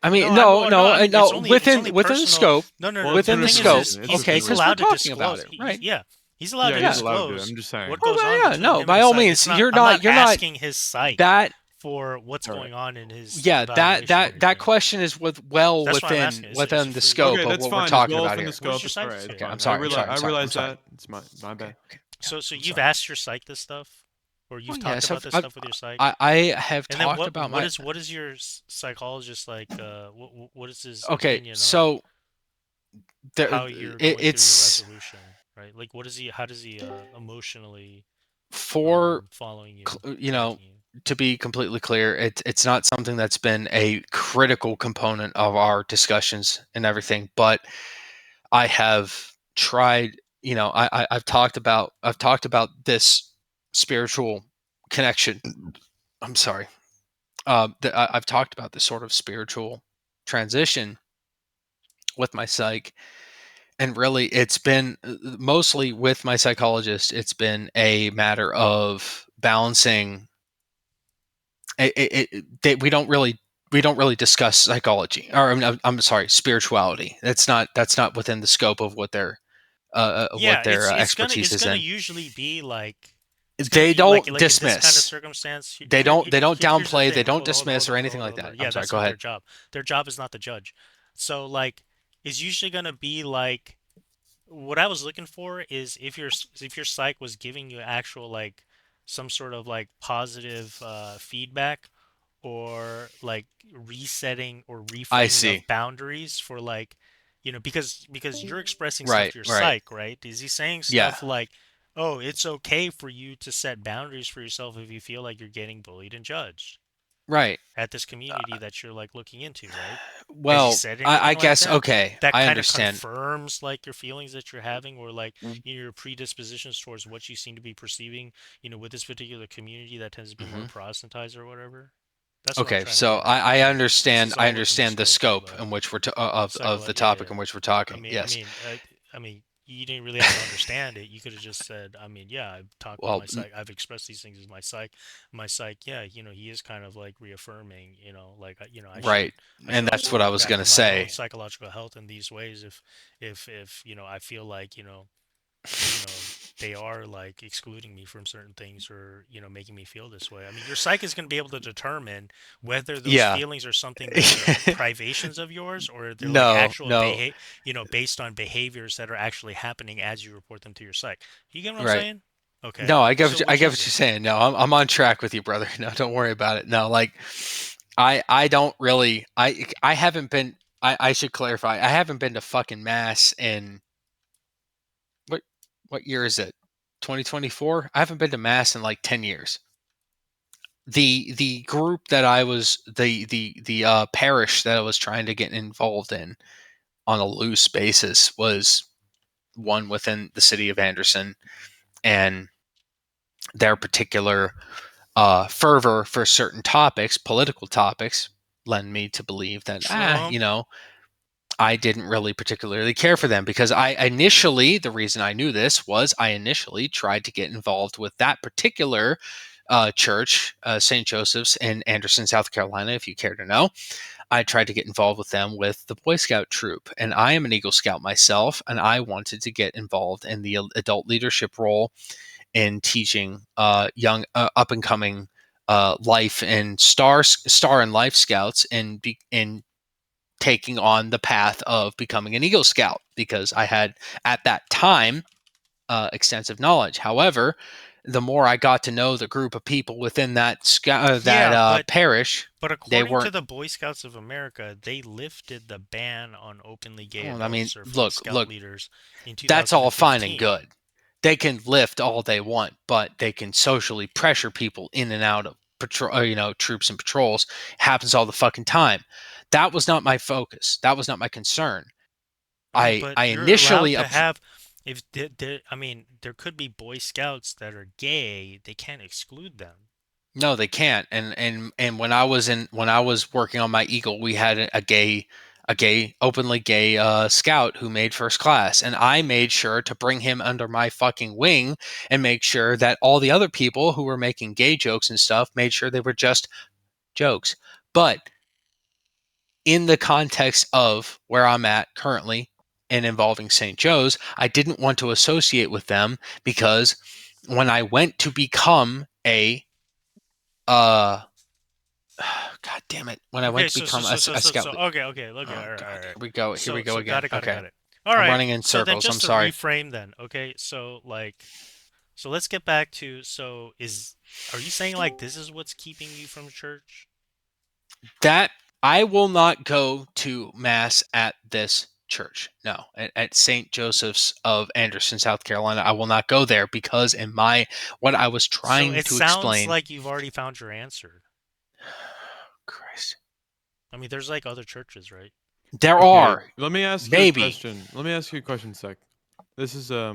I mean, No, no, I mean, no, it's only within the personal. scope. No. Well, within The the thing scope, is, okay, he's 'cause we're allowed to talking about disclose. it, right? Yeah, he's allowed to Yeah, he's allowed to. disclose I'm just saying. what Oh, goes on yeah, between no, him by and his all psych. means, I'm not asking his psych that. for what's All right. going on in his Yeah, evaluation. that question is well That's why I'm within asking. Is it the free? scope Okay, of that's what we're fine. It's talking well about within here. the scope. What does It's your all psych right. say? It's Okay, I'm fine. sorry. I realize I'm sorry. that. It's my bad. Okay. So I'm you've sorry. asked your psych this stuff, or you've Well, talked yes, about this I've stuff with your psych. I have And then talked about my. what is your psychologist like? What is his Okay, opinion on so how you're going through your it's resolution, right? Like, what is he? How does he emotionally for following you, you, tracking you? to be completely clear, it's not something that's been a critical component of our discussions and everything, but I have tried, I've talked about this spiritual connection. I'm sorry. I've talked about this sort of spiritual transition with my psych, and really it's been mostly with my psychologist. It's been a matter of balancing. We don't really discuss psychology, or I'm sorry, spirituality. That's not within the scope of what their Yeah, expertise it's is gonna in. usually be like They don't like in this kind of dismiss. circumstance. They don't Here's the downplay. They thing. don't Hold dismiss or on, anything like that. Yeah, I'm sorry. that's Go not their ahead. job. Their job is not the judge. So like, it's usually gonna be like what I was looking for is if your psych was giving you actual like some sort of like positive feedback or like resetting or I reframing see. of boundaries for like because you're expressing stuff Right. to your Right. psych, right? Is he saying Yeah. stuff like, oh, it's okay for you to set boundaries for yourself if you feel like you're getting bullied and judged Right. at this community that you're like looking into, right? Has he Well, said I anything like guess, that? okay. That I kind of understand. confirms like your feelings that you're having or like your predispositions towards what you seem to be perceiving, with this particular community that tends to be more Hmm. Protestantized or whatever. That's what I'm Okay, trying to so get at. I This understand. is I all within the understand the scope scope in which we're of the yeah, topic yeah. in which we're I talking. mean, I Yes. mean, I mean, you didn't really have to understand it. You could have just said, I mean, yeah, I've talked with Well, my psych. I've expressed these things as my psych. My psych, yeah, he is kind of like reaffirming, like, right. I And should that's also what I look was gonna after my own say. psychological health in these ways. If I feel like, they are like excluding me from certain things or making me feel this way. I mean, your psych is going to be able to determine whether those Yeah. feelings are something that are privations of yours or they're like No. actual No. based on behaviors that are actually happening as you report them to your psych. You get what I'm Right. saying? Okay. No, I get So what I which get is what you're it? saying. No, I'm on track with you, brother. No, don't worry about it. No, like I don't really I haven't been. I should clarify. I haven't been to fucking mass in what what year is it? 2024. I haven't been to mass in like 10 years. The group that I was the parish that I was trying to get involved in on a loose basis was one within the city of Anderson, and their particular fervor for certain topics, political topics, led me to believe that Trump. I didn't really particularly care for them, because the reason I knew this was I initially tried to get involved with that particular church, St. Joseph's in Anderson, South Carolina, if you care to know. I tried to get involved with them with the Boy Scout troop, and I am an Eagle Scout myself, and I wanted to get involved in the adult leadership role in teaching young, up and coming life and star and life scouts, and in taking on the path of becoming an Eagle Scout, because I had at that time extensive knowledge. However, the more I got to know the group of people within that Yeah, parish, but they according to weren't. the Boy Scouts of America, they lifted the ban on openly gay Well, I mean, adults serving scout look, leaders in that's all fine and 2015. good. They can lift all they want, but they can socially pressure people in and out of patrol, troops and patrols. It happens all the fucking time. That was not my focus. That was not my concern. No, I but I you're allowed initially to have if I mean, there could be Boy Scouts that are gay. They can't exclude them. no, they can't. And when I was working on my Eagle, we had a openly gay scout who made first class, and I made sure to bring him under my fucking wing and make sure that all the other people who were making gay jokes and stuff made sure they were just jokes. But in the context of where I'm at currently and involving St. Joe's, I didn't want to associate with them because when I went to become a God damn it. When I went Okay, to become a scout. okay, all Oh, right, God, all right. here we go So again. got Okay. it. All I'm right. running in So then circles. I'm just to sorry. reframe then, okay? So let's get back to are you saying like this is what's keeping you from church? That I will not go to mass at this church. No, at St. Joseph's of Anderson, South Carolina. I will not go there because what I was So trying it to sounds explain. like you've already found your answer. Christ. I mean, there's like other churches, right? There Okay, are. let me ask you a Maybe. question. Let me ask you a question, Seck. This is I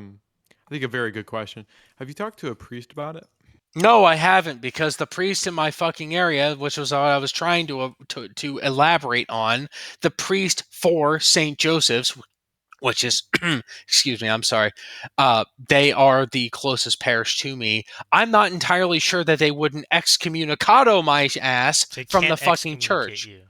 think a very good question. Have you talked to a priest about it? No, I haven't, because the priest in my fucking area, which was what I was trying to elaborate on, the priest for St. Joseph's, which is, excuse me, I'm sorry, they are the closest parish to me. I'm not entirely sure that they wouldn't excommunicado my ass They from the can't fucking excommunicate church. you.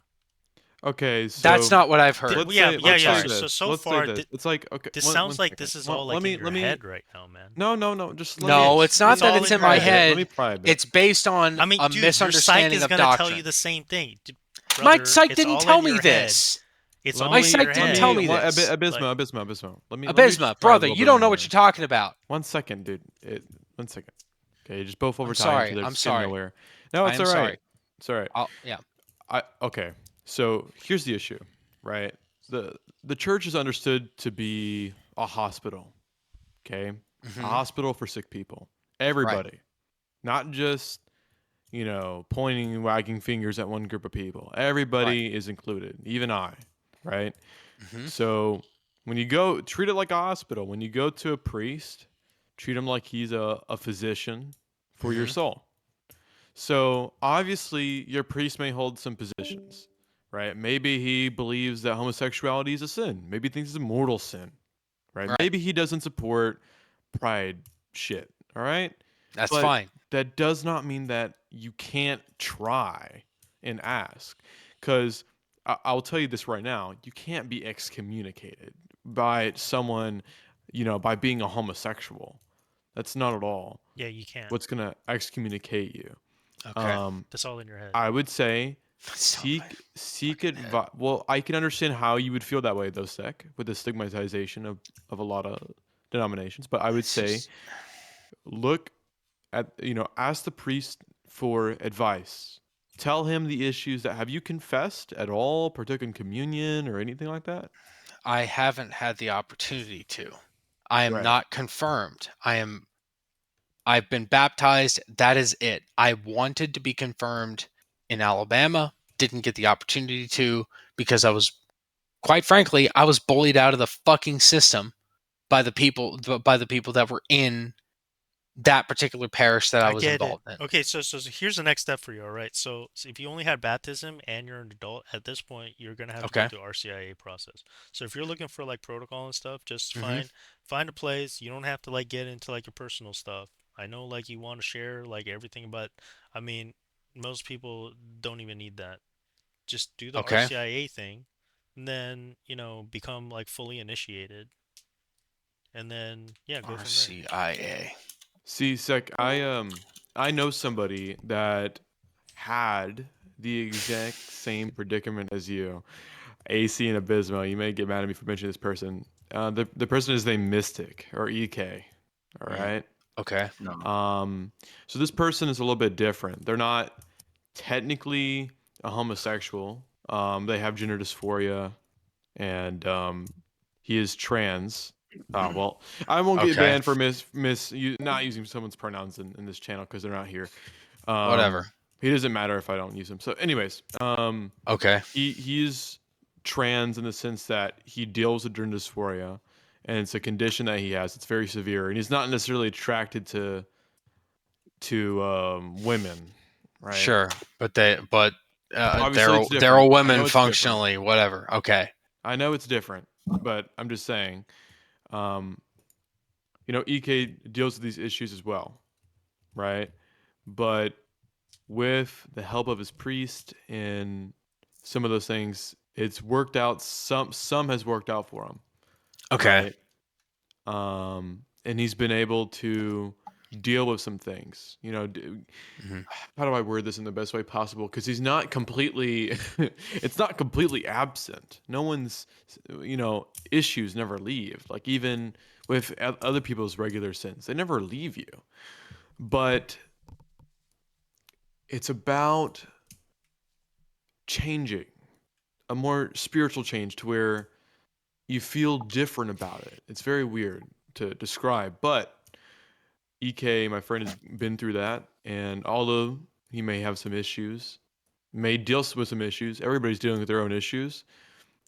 Okay, That's so not what I've heard. let's Yeah, say yeah, let's yeah. say Sorry. this. So Let's say far, this. It's like okay, this one sounds like second. this is Well, all like in your head right now, man. No. Just let No, me it's let not me that let it's me in my pry a bit. Let head. me pry a bit. It's based on I mean, a dude, your psych misunderstanding is of gonna tell you doctrine. the same thing. My Brother, psych it's didn't all tell in me your head. this. It's Let all My in me psych your didn't head. tell me this. Abysma. Let me just Abysma, pry a brother, little you bit don't know what more. you're talking about. 1 second, dude. 1 second. Okay, just both over I'm time each sorry. other. I'm Just getting sorry. nowhere. No, I it's am all right. sorry. It's all right. Yeah. Okay. So here's the issue, right? The church is understood to be a hospital. Okay, a Hmm. hospital for sick people. Right. Everybody, not just pointing and wagging fingers at one group of people. Right. Everybody is included, even I, right? Hmm. So when you go, treat it like a hospital. When you go to a priest, treat him like he's a physician for your Hmm. soul. So obviously, your priest may hold some positions, right? Maybe he believes that homosexuality is a sin. Maybe he thinks it's a mortal sin, right? Right. Maybe he doesn't support pride shit, all right? That's But fine. that does not mean that you can't try and ask. Because I'll tell you this right now, you can't be excommunicated by someone, by being a homosexual. That's not at all Yeah, you can't. what's going to excommunicate you. Okay. That's all in your head. I would say That's not my seek fucking head. advice. Well, I can understand how you would feel that way, though, Sec, with the stigmatization of a lot of denominations. But I would It's say just look ask the priest for advice. Tell him the issues that have you confessed at all, partook in communion or anything like that? I haven't had the opportunity to. I am Right. not confirmed. I've been baptized. That is it. I wanted to be confirmed in Alabama, didn't get the opportunity to because quite frankly, I was bullied out of the fucking system by the people that were in that particular parish that I I was get it. involved in. Okay, so here's the next step for you, all right? So if you only had baptism and you're an adult, at this point, you're gonna have to go Okay. through RCIA process. So if you're looking for like protocol and stuff, just Hmm. find a place. You don't have to like get into like your personal stuff. I know like you want to share like everything, but I mean, most people don't even need that. Just do the Okay. RCIA thing, and then, become like fully initiated, and then yeah, go from there. RCIA. See, Sec, I know somebody that had the exact same predicament as you. AC and Abysmo. You may get mad at me for mentioning this person. The person is named Mystic or EK. All Mm. right. Okay. So this person is a little bit different. They're not technically a homosexual. They have gender dysphoria, and he is trans. Well, I won't get Okay. banned for not using someone's pronouns in this channel because they're not here. Um, Whatever. He doesn't matter if I don't use him. So, anyways, Okay. he's trans in the sense that he deals with gender dysphoria, and it's a condition that he has. It's very severe, and he's not necessarily attracted to women, right? Sure, but Obviously, it's they're all different. I women know it's different. functionally, whatever. Okay. I know it's different, but I'm just saying, EK deals with these issues as well, right? But with the help of his priest and some of those things, it's worked out. Some has worked out for him, Okay. right? And he's been able to deal with some things. How do I word this in the best way possible? Because he's not completely, it's not completely absent. No one's, issues never leave. Like even with other people's regular sins, they never leave you. But it's about changing, a more spiritual change to where you feel different about it. It's very weird to describe, but EK, my friend, has been through that, and although he may have some issues, may deal with some issues, everybody's dealing with their own issues.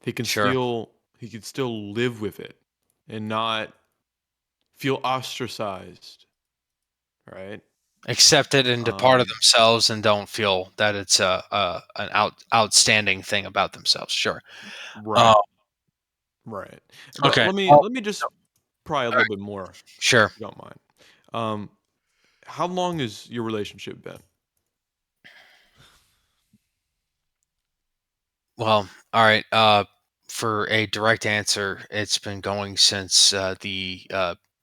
He can still live with it and not feel ostracized, right? Accept it and depart of themselves, and don't feel that it's an outstanding thing about themselves. Sure. Right. Right. But Okay. let me just pry a little bit more. Sure. If you don't mind. How long has your relationship been? Well, all right. For a direct answer, it's been going since the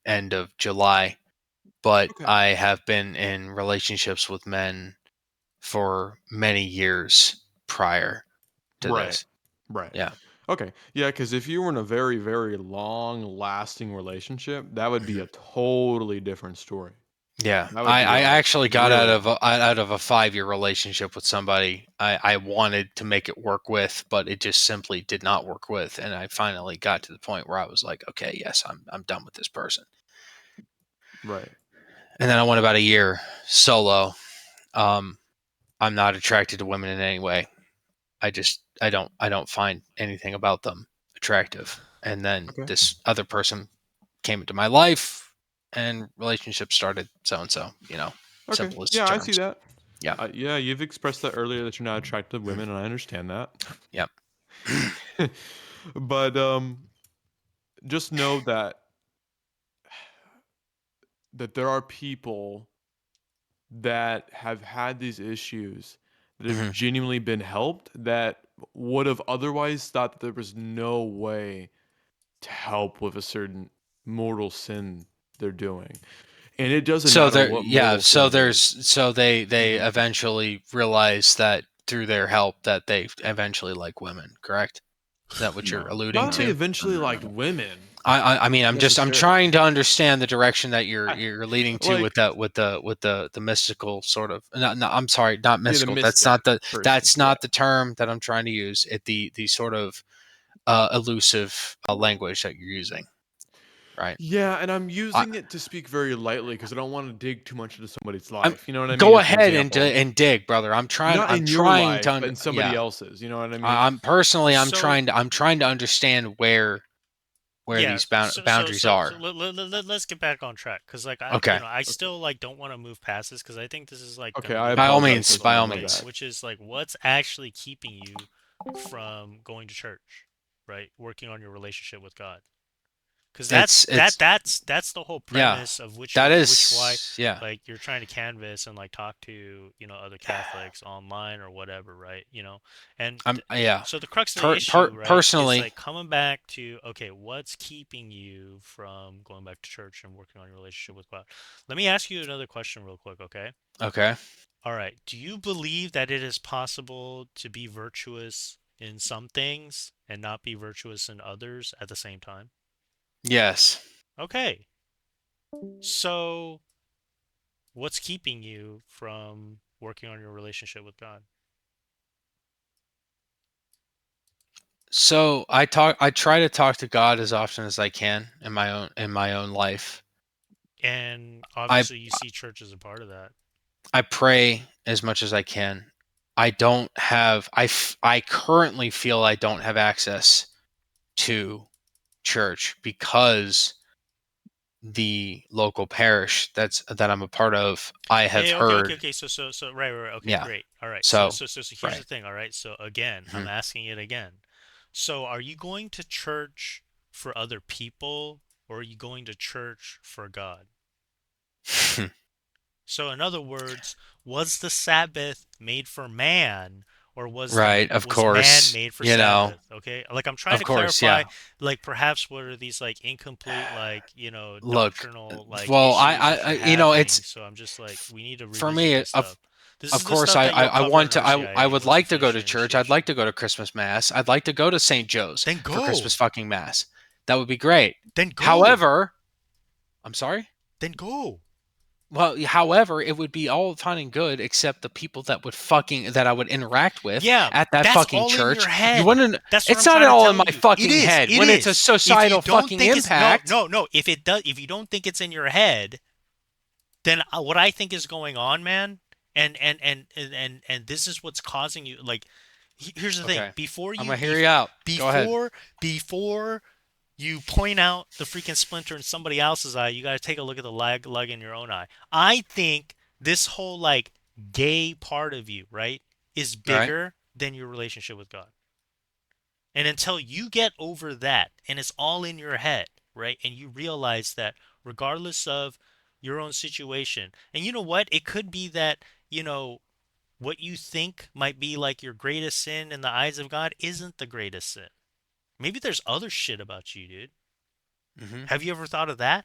end of July, but Okay. I have been in relationships with men for many years prior to this. Right. Yeah. Okay. Yeah, because if you were in a very, very long lasting relationship, that would be Mhm. a totally different story. Yeah, That would be I like actually got really out of a 5-year relationship with somebody I wanted to make it work with, but it just simply did not work with, and I finally got to the point where I was like, okay, yes, I'm done with this person. right. And then I went about a year solo. I'm not attracted to women in any way. I don't find anything about them attractive. And then Okay. this other person came into my life, and relationships started. So and so, Okay. simplest Yeah, I see terms. that. Yeah. Yeah, you've expressed that earlier that you're not attracted to women, and I understand that. Yep. But just know that there are people that have had these issues that have Hmm. genuinely been helped that would have otherwise thought that there was no way to help with a certain mortal sin they're doing. And it doesn't So matter there, what yeah. mortal sin So it is. they Mhm. eventually realize that through their help that they eventually like women. Correct? Is that what you're No. alluding Not that they to? eventually liked women I mean, I'm necessarily. trying to understand the direction that I, you're leading to like with the mystical sort of. No, I'm sorry, not yeah, the mystical. mystic person. That's Yeah. not the term that I'm trying to use. The sort of elusive language that you're using, right? Yeah, and I'm I, using it to speak very lightly because I don't want to dig too much into somebody's I'm life. You know what I mean? Go As an ahead example. and dig, brother. Not I'm in your trying life, to but in somebody yeah. else's. You know what I mean? So I'm trying to understand where yeah, these boundaries are. let's get back on track because like Okay. I Okay. still like don't want to move past this because I think this is like Okay, gonna I be By all really apologize, means, by listener. all My important, means. bad. which is like what's actually keeping you from going to church, right? Working on your relationship with God. Because It's that's the whole yeah. premise of which That which why is yeah. like you're trying to canvas and like talk to other Catholics online or whatever, right? And Yeah. so the crux of the issue, right, is Personally, like coming back to okay, what's keeping you from going back to church and working on your relationship with God? Let me ask you another question real quick, okay? okay. All right. Do you believe that it is possible to be virtuous in some things and not be virtuous in others at the same time? Yes. Okay. So, what's keeping you from working on your relationship with God? So I try to talk to God as often as I can in my own life. And I obviously, you see church as a part of that. I pray as much as I can. I don't have. I currently feel I don't have access to church because the local parish that I'm a part of, I have Yeah, okay, okay, heard. okay. So, right. Okay, Yeah. great. All right. So, So, so, so, so here's the right. thing. All right. So again, I'm Mhm. asking it again. So, are you going to church for other people, or are you going to church for God? So, in other words, was the Sabbath made for man, or Right. Of was man course. made for You know. Sabbath? Okay, like I'm trying Of to course. clarify, Yeah. like perhaps what are these like incomplete, like Look. doctrinal like Well, issues that you're it's having. So I'm just like, we need to for revisit me. this stuff. This Of is the course, stuff that you'll I cover want in to. I RCIA would once you like to go finish to your church. I'd initiation. like to go to Christmas Mass. I'd like to go to St. Joe's Then for Christmas go. fucking Mass. That would be great. Then go. However, I'm sorry? Then go. Well, however, it would be all fine and good except the people that I would interact with Yeah, at that that's fucking all in your church. You head. wouldn't. That's what It's I'm not trying to all in tell my you. It fucking is. head It when it's a is. If you societal don't fucking think it's no, impact. no, no. If you don't think it's in your head, then what I think is going on, man, and this is what's causing you. Like, here's the thing. Okay, I'm gonna hear you out. Go ahead. Before you point out the freaking splinter in somebody else's eye, you got to take a look at the lug in your own eye. I think this whole like gay part of you, right, is All right. bigger than your relationship with God. And until you get over that and it's all in your head, right, and you realize that regardless of your own situation, and you know what, it could be that, what you think might be like your greatest sin in the eyes of God isn't the greatest sin. Maybe there's other shit about you, dude. Mm-hmm. Have you ever thought of that?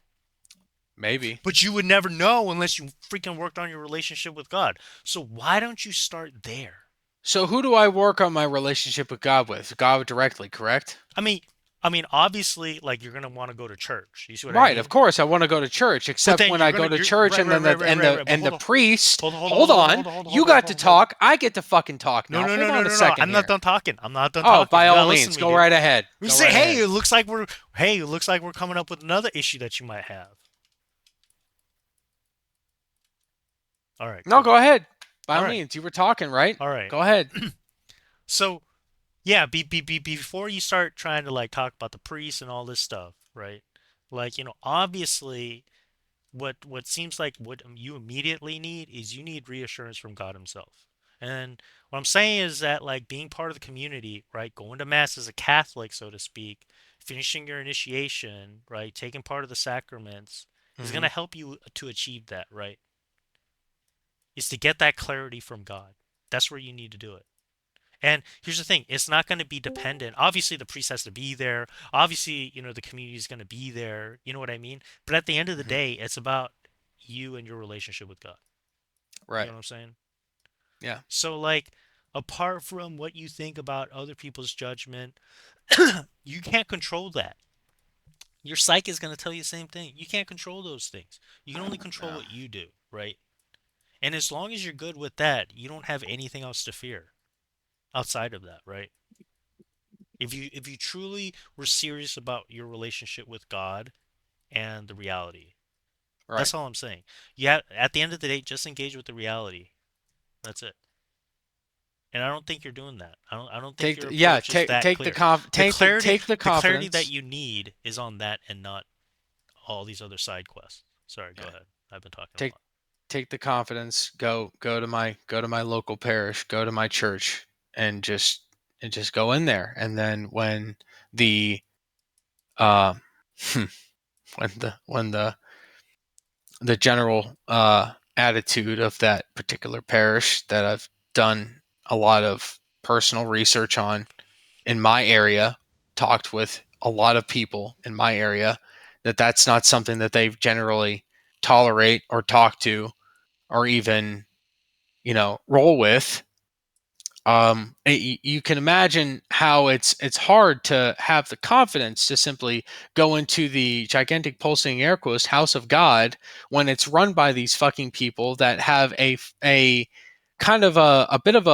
Maybe. But you would never know unless you freaking worked on your relationship with God. So why don't you start there? So who do I work on my relationship with God with? God directly, correct? I mean, obviously, like you're gonna want to go to church. You see what I Right, of mean? course I want to go to church, But except then when I go to you're church right, and right, then right, right, right, right. But the hold on, priest, hold on, hold on, hold hold on, on, hold on, hold on, you hold on, got hold to on, hold on. talk, I get to fucking talk No, now. no, Hold no, no, on a no, no. second I'm not here. done talking. I'm not done Oh, talking. by You all gotta listen means, to me, go dude. right ahead. We Go say, right ahead. it looks like we're coming up with another issue that you might have. All right, No, cool. go ahead. By All all right, means, you were talking, right? all right. Go ahead. So yeah, before you start trying to like talk about the priests and all this stuff, right? Like, obviously what seems like what you immediately need is you need reassurance from God himself. And what I'm saying is that like being part of the community, right? Going to mass as a Catholic, so to speak, finishing your initiation, right? Taking part of the sacraments is going Hmm. to help you to achieve that, right? Is to get that clarity from God. That's where you need to do it. And here's the thing, it's not going to be dependent. Obviously, the priest has to be there. Obviously, the community is going to be there. You know what I mean? But at the end of the Hmm. day, it's about you and your relationship with God. You Right. know what I'm saying? Yeah. So, like, apart from what you think about other people's judgment, you can't control that. Your psyche is going to tell you the same thing. You can't control those things. You can only control Yeah. what you do, right? And as long as you're good with that, you don't have anything else to fear outside of that, right? If you truly were serious about your relationship with God and the reality, Right. that's all I'm saying. Yeah, at the end of the day, just engage with the reality. That's it. And I don't think you're doing that. I don't think your approach is that clear. Take the The clarity that confidence. you need is on that and not all these other side quests. Sorry, go Yeah. ahead. I've been talking a Take lot. take the confidence. Go to my local parish. Go to my church, and just go in there. And then when the uh, when the general attitude of that particular parish that I've done a lot of personal research on in my area, talked with a lot of people in my area, that's not something that they generally tolerate or talk to or even, roll with. You can imagine how it's hard to have the confidence to simply go into the gigantic pulsing air quotes house of God when it's run by these fucking people that have a kind of a bit of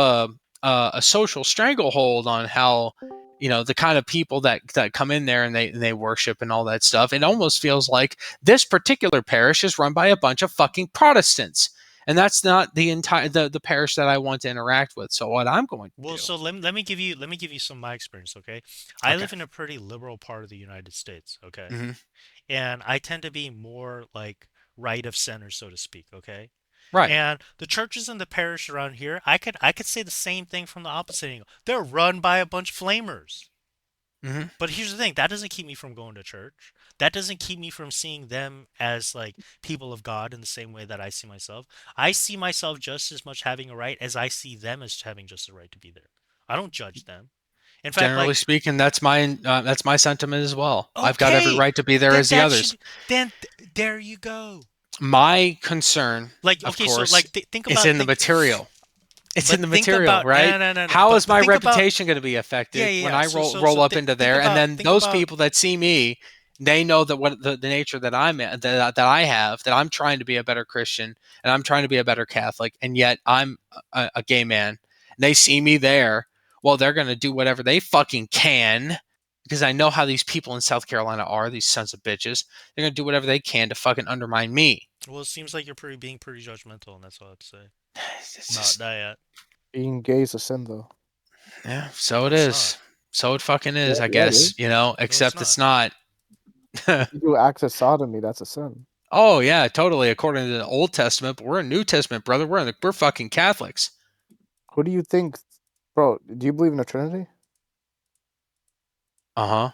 a social stranglehold on how, the kind of people that come in there and they worship and all that stuff. It almost feels like this particular parish is run by a bunch of fucking Protestants. and that's not the entire the parish that I want to interact with. So what I'm going to Well, do? so let me give you some of my experience, okay? I Okay. live in a pretty liberal part of the United States, okay? Hmm. And I tend to be more like right of center, so to speak, okay? Right. And the churches in the parish around here, I could say the same thing from the opposite angle. They're run by a bunch of flamers. Hmm. But here's the thing, that doesn't keep me from going to church. That doesn't keep me from seeing them as like people of God in the same way that I see myself. I see myself just as much having a right as I see them as having just a right to be there. I don't judge them. In fact, Generally like, speaking, that's my sentiment as well. I've got every okay, right to be there then as the that others. should there you go. My concern, Like, of okay, so course, like think is about in the think material. It's but in the think material, about right? no no no no How but is my think about reputation going to be yeah affected yeah when yeah I so roll up think into think there, and about then think those about people that see me, they know that what the nature that I'm in, that I have, that I'm trying to be a better Christian and I'm trying to be a better Catholic, and yet I'm a gay man. And they see me there. Well, they're going to do whatever they fucking can because I know how these people in South Carolina are. These sons of bitches. They're going to do whatever they can to fucking undermine me. well, it seems like you're being pretty judgmental, and that's all I have to say It's about just, that. Being gay is a sin, though. yeah, so No, it it's is. not. So it fucking is, I Yeah, it guess, is. No, it's except it's not. not. If you do acts of sodomy, that's a sin. Oh yeah, totally. According to the Old Testament, but we're in New Testament, brother. We're fucking Catholics. Who do you think, bro? Do you believe in the Trinity? Uh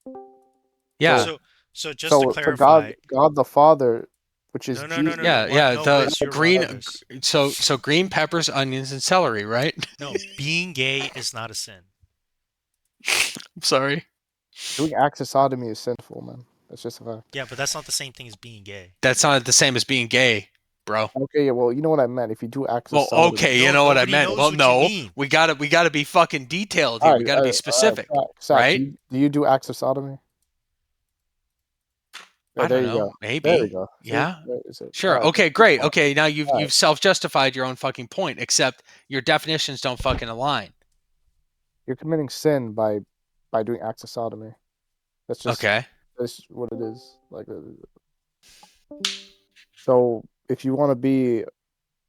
huh. Yeah. So, so just to So God, clarify, God the Father, which is no, no, no, Jesus. no, no. Yeah. What? Yeah. No, The Riz, you're wrong, green. Riz. So green peppers, onions, and celery, right? No, being gay is not a sin. I'm sorry. Doing acts of sodomy is sinful, man. That's just a fact. Yeah, but that's not the same thing as being gay. That's not the same as being gay, bro. Okay, yeah, well, you know what I meant. If you do acts of Well, sodomy, okay, you No, know what I nobody meant. knows Well, what you no, mean. we gotta be fucking detailed here. all We right, gotta be specific, Zach, right? do you do acts of sodomy? Yeah, I there don't you know. go. There you Maybe. go. See, Yeah. there is it. All Sure. right, Okay. Great. all Okay. Now you've right. you've self-justified your own fucking point, except your definitions don't fucking align. You're committing sin by doing acts of sodomy. That's Okay. what it is. Like, so if you want to be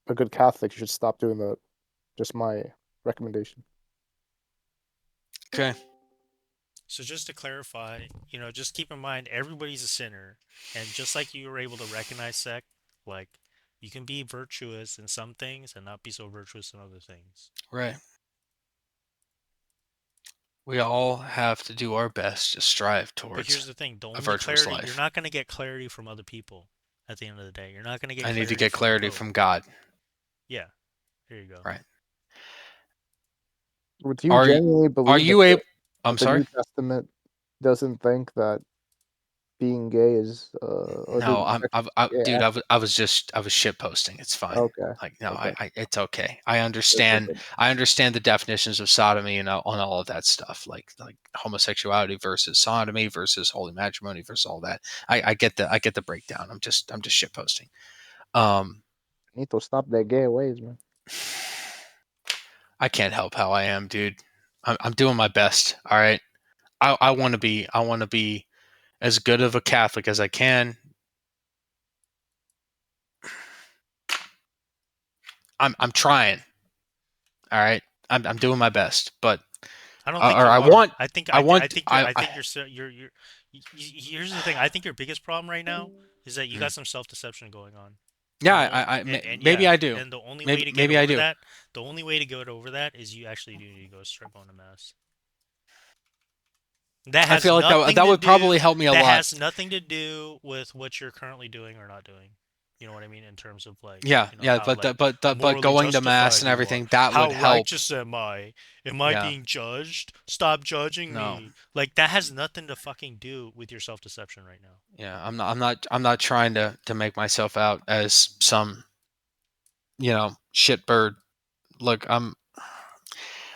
a good Catholic, you should stop doing that. Just my recommendation. Okay. So just to clarify, just keep in mind everybody's a sinner, and just like you were able to recognize sex, like you can be virtuous in some things and not be so virtuous in other things. Right. We all have to do our best to strive But here's towards the thing, the a only virtuous clarity, you're life. not going to get clarity from other people at the end of the day. You're not going to get I need to clarity get from the clarity Pope. from God. Yeah, here you go. Right. Do you Are genuinely are believe that you able? I'm the New sorry. Testament doesn't think that being gay is or No, doing gay dude. acts? I was shit posting. It's fine. Okay, Like no, okay, it's okay. I good, good, understand. good. I understand the definitions of sodomy and all of that stuff, like homosexuality versus sodomy versus holy matrimony versus all that. I get the breakdown. I'm just shit posting. Need to stop their gay ways, man. I can't help how I am, dude. I'm doing my best. All right. I want to be as good of a Catholic as I can. I'm trying. All right. I'm doing my best, but I don't or think you I are. want I think I I, thi- want I think you're I, I I think you're so- you're here's the thing. I think your biggest problem right now is that you mm. got some self-deception going on. Yeah, And the only, and maybe yeah, I do. and the only way to get Maybe I over do. that, the only way to get over that is you actually do need to go start going to mass. That I has feel like nothing that to would do probably help me a that lot. has nothing to do with what you're currently doing or not doing. You know what I mean in terms of like, Yeah, yeah, how like but morally going to mass justified and you are. everything that How would help. righteous am I? Am I Yeah. being judged? Stop judging No. me. Like that has nothing to fucking do with your self-deception right now. Yeah, I'm not trying to make myself out as some, shitbird. Look,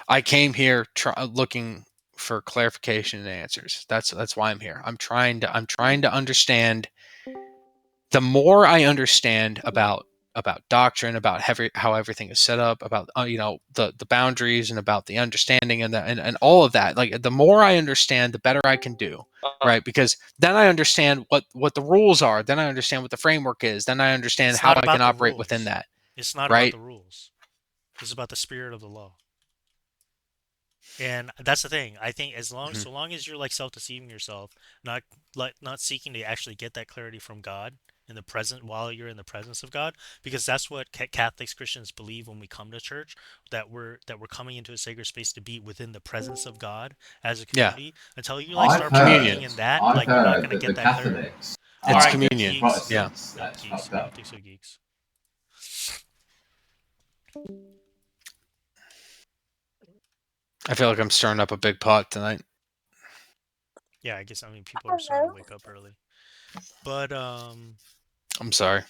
I came here looking for clarification and answers. That's why I'm here. I'm trying to understand. The more I understand about doctrine, about how everything is set up, about the boundaries and about the understanding and all of that. Like the more I understand, the better I can do. Right, because then I understand what the rules are. Then I understand what the framework is. Then I understand It's how not I can about the operate within rules. that. It's not about right? the rules. It's about the spirit of the law. And that's the thing. I think Mhm. so long as you're like self-deceiving yourself, not not seeking to actually get that clarity from God in the present while you're in the presence of God, because that's what Catholics, Christians believe when we come to church, that we're coming into a sacred space to be within the presence of God as a Yeah, community. Until you like I've start communion. partaking heard, in that, I've like you're not heard gonna that the get that clarity. Catholics All It's are right, against the communion. geeks. Yeah, Protestants. No, That's geeks. fucked We up. don't think so, geeks. I feel like I'm stirring up a big pot tonight. Yeah, I guess I mean people are starting to wake up early. But I'm sorry.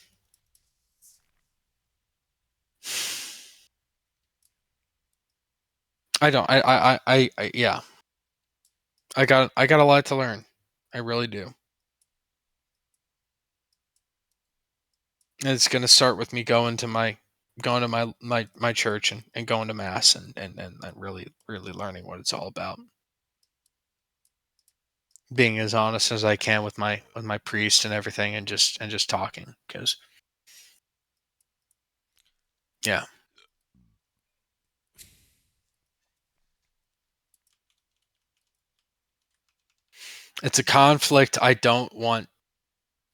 I don't. Yeah. I got a lot to learn. I really do. And it's going to start with me going to my church and going to mass and really learning what it's all about. Being as honest as I can with my priest and everything, and just talking, because yeah, it's a conflict I don't want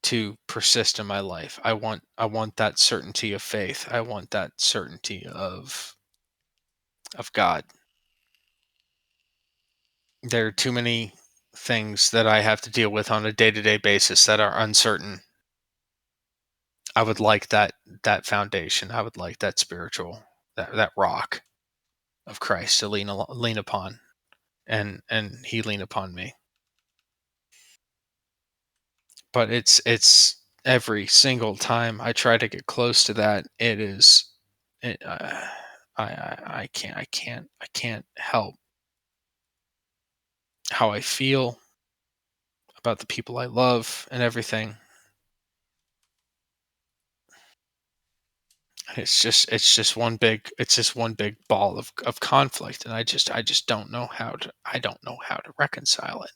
to persist in my life. I want that certainty of faith. I want that certainty of God. There are too many things that I have to deal with on a day-to-day basis that are uncertain. I would like that foundation. I would like that spiritual, that rock of Christ to lean upon, and He lean upon me. But it's every single time I try to get close to that, it is, it, I can't help how I feel about the people I love and everything. It's just one big ball of conflict, and I just don't know how to reconcile it.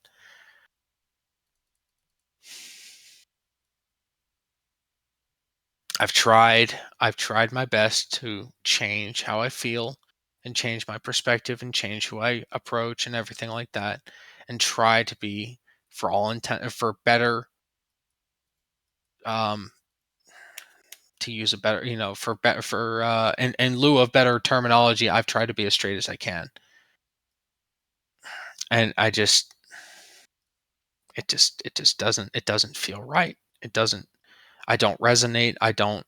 I've tried my best to change how I feel and change my perspective and change who I approach and everything like that, and try to be, for all intent, for better, um to use a better, for better, for in lieu of better terminology, I've tried to be as straight as I can. And it just doesn't feel right. It doesn't I don't resonate. I don't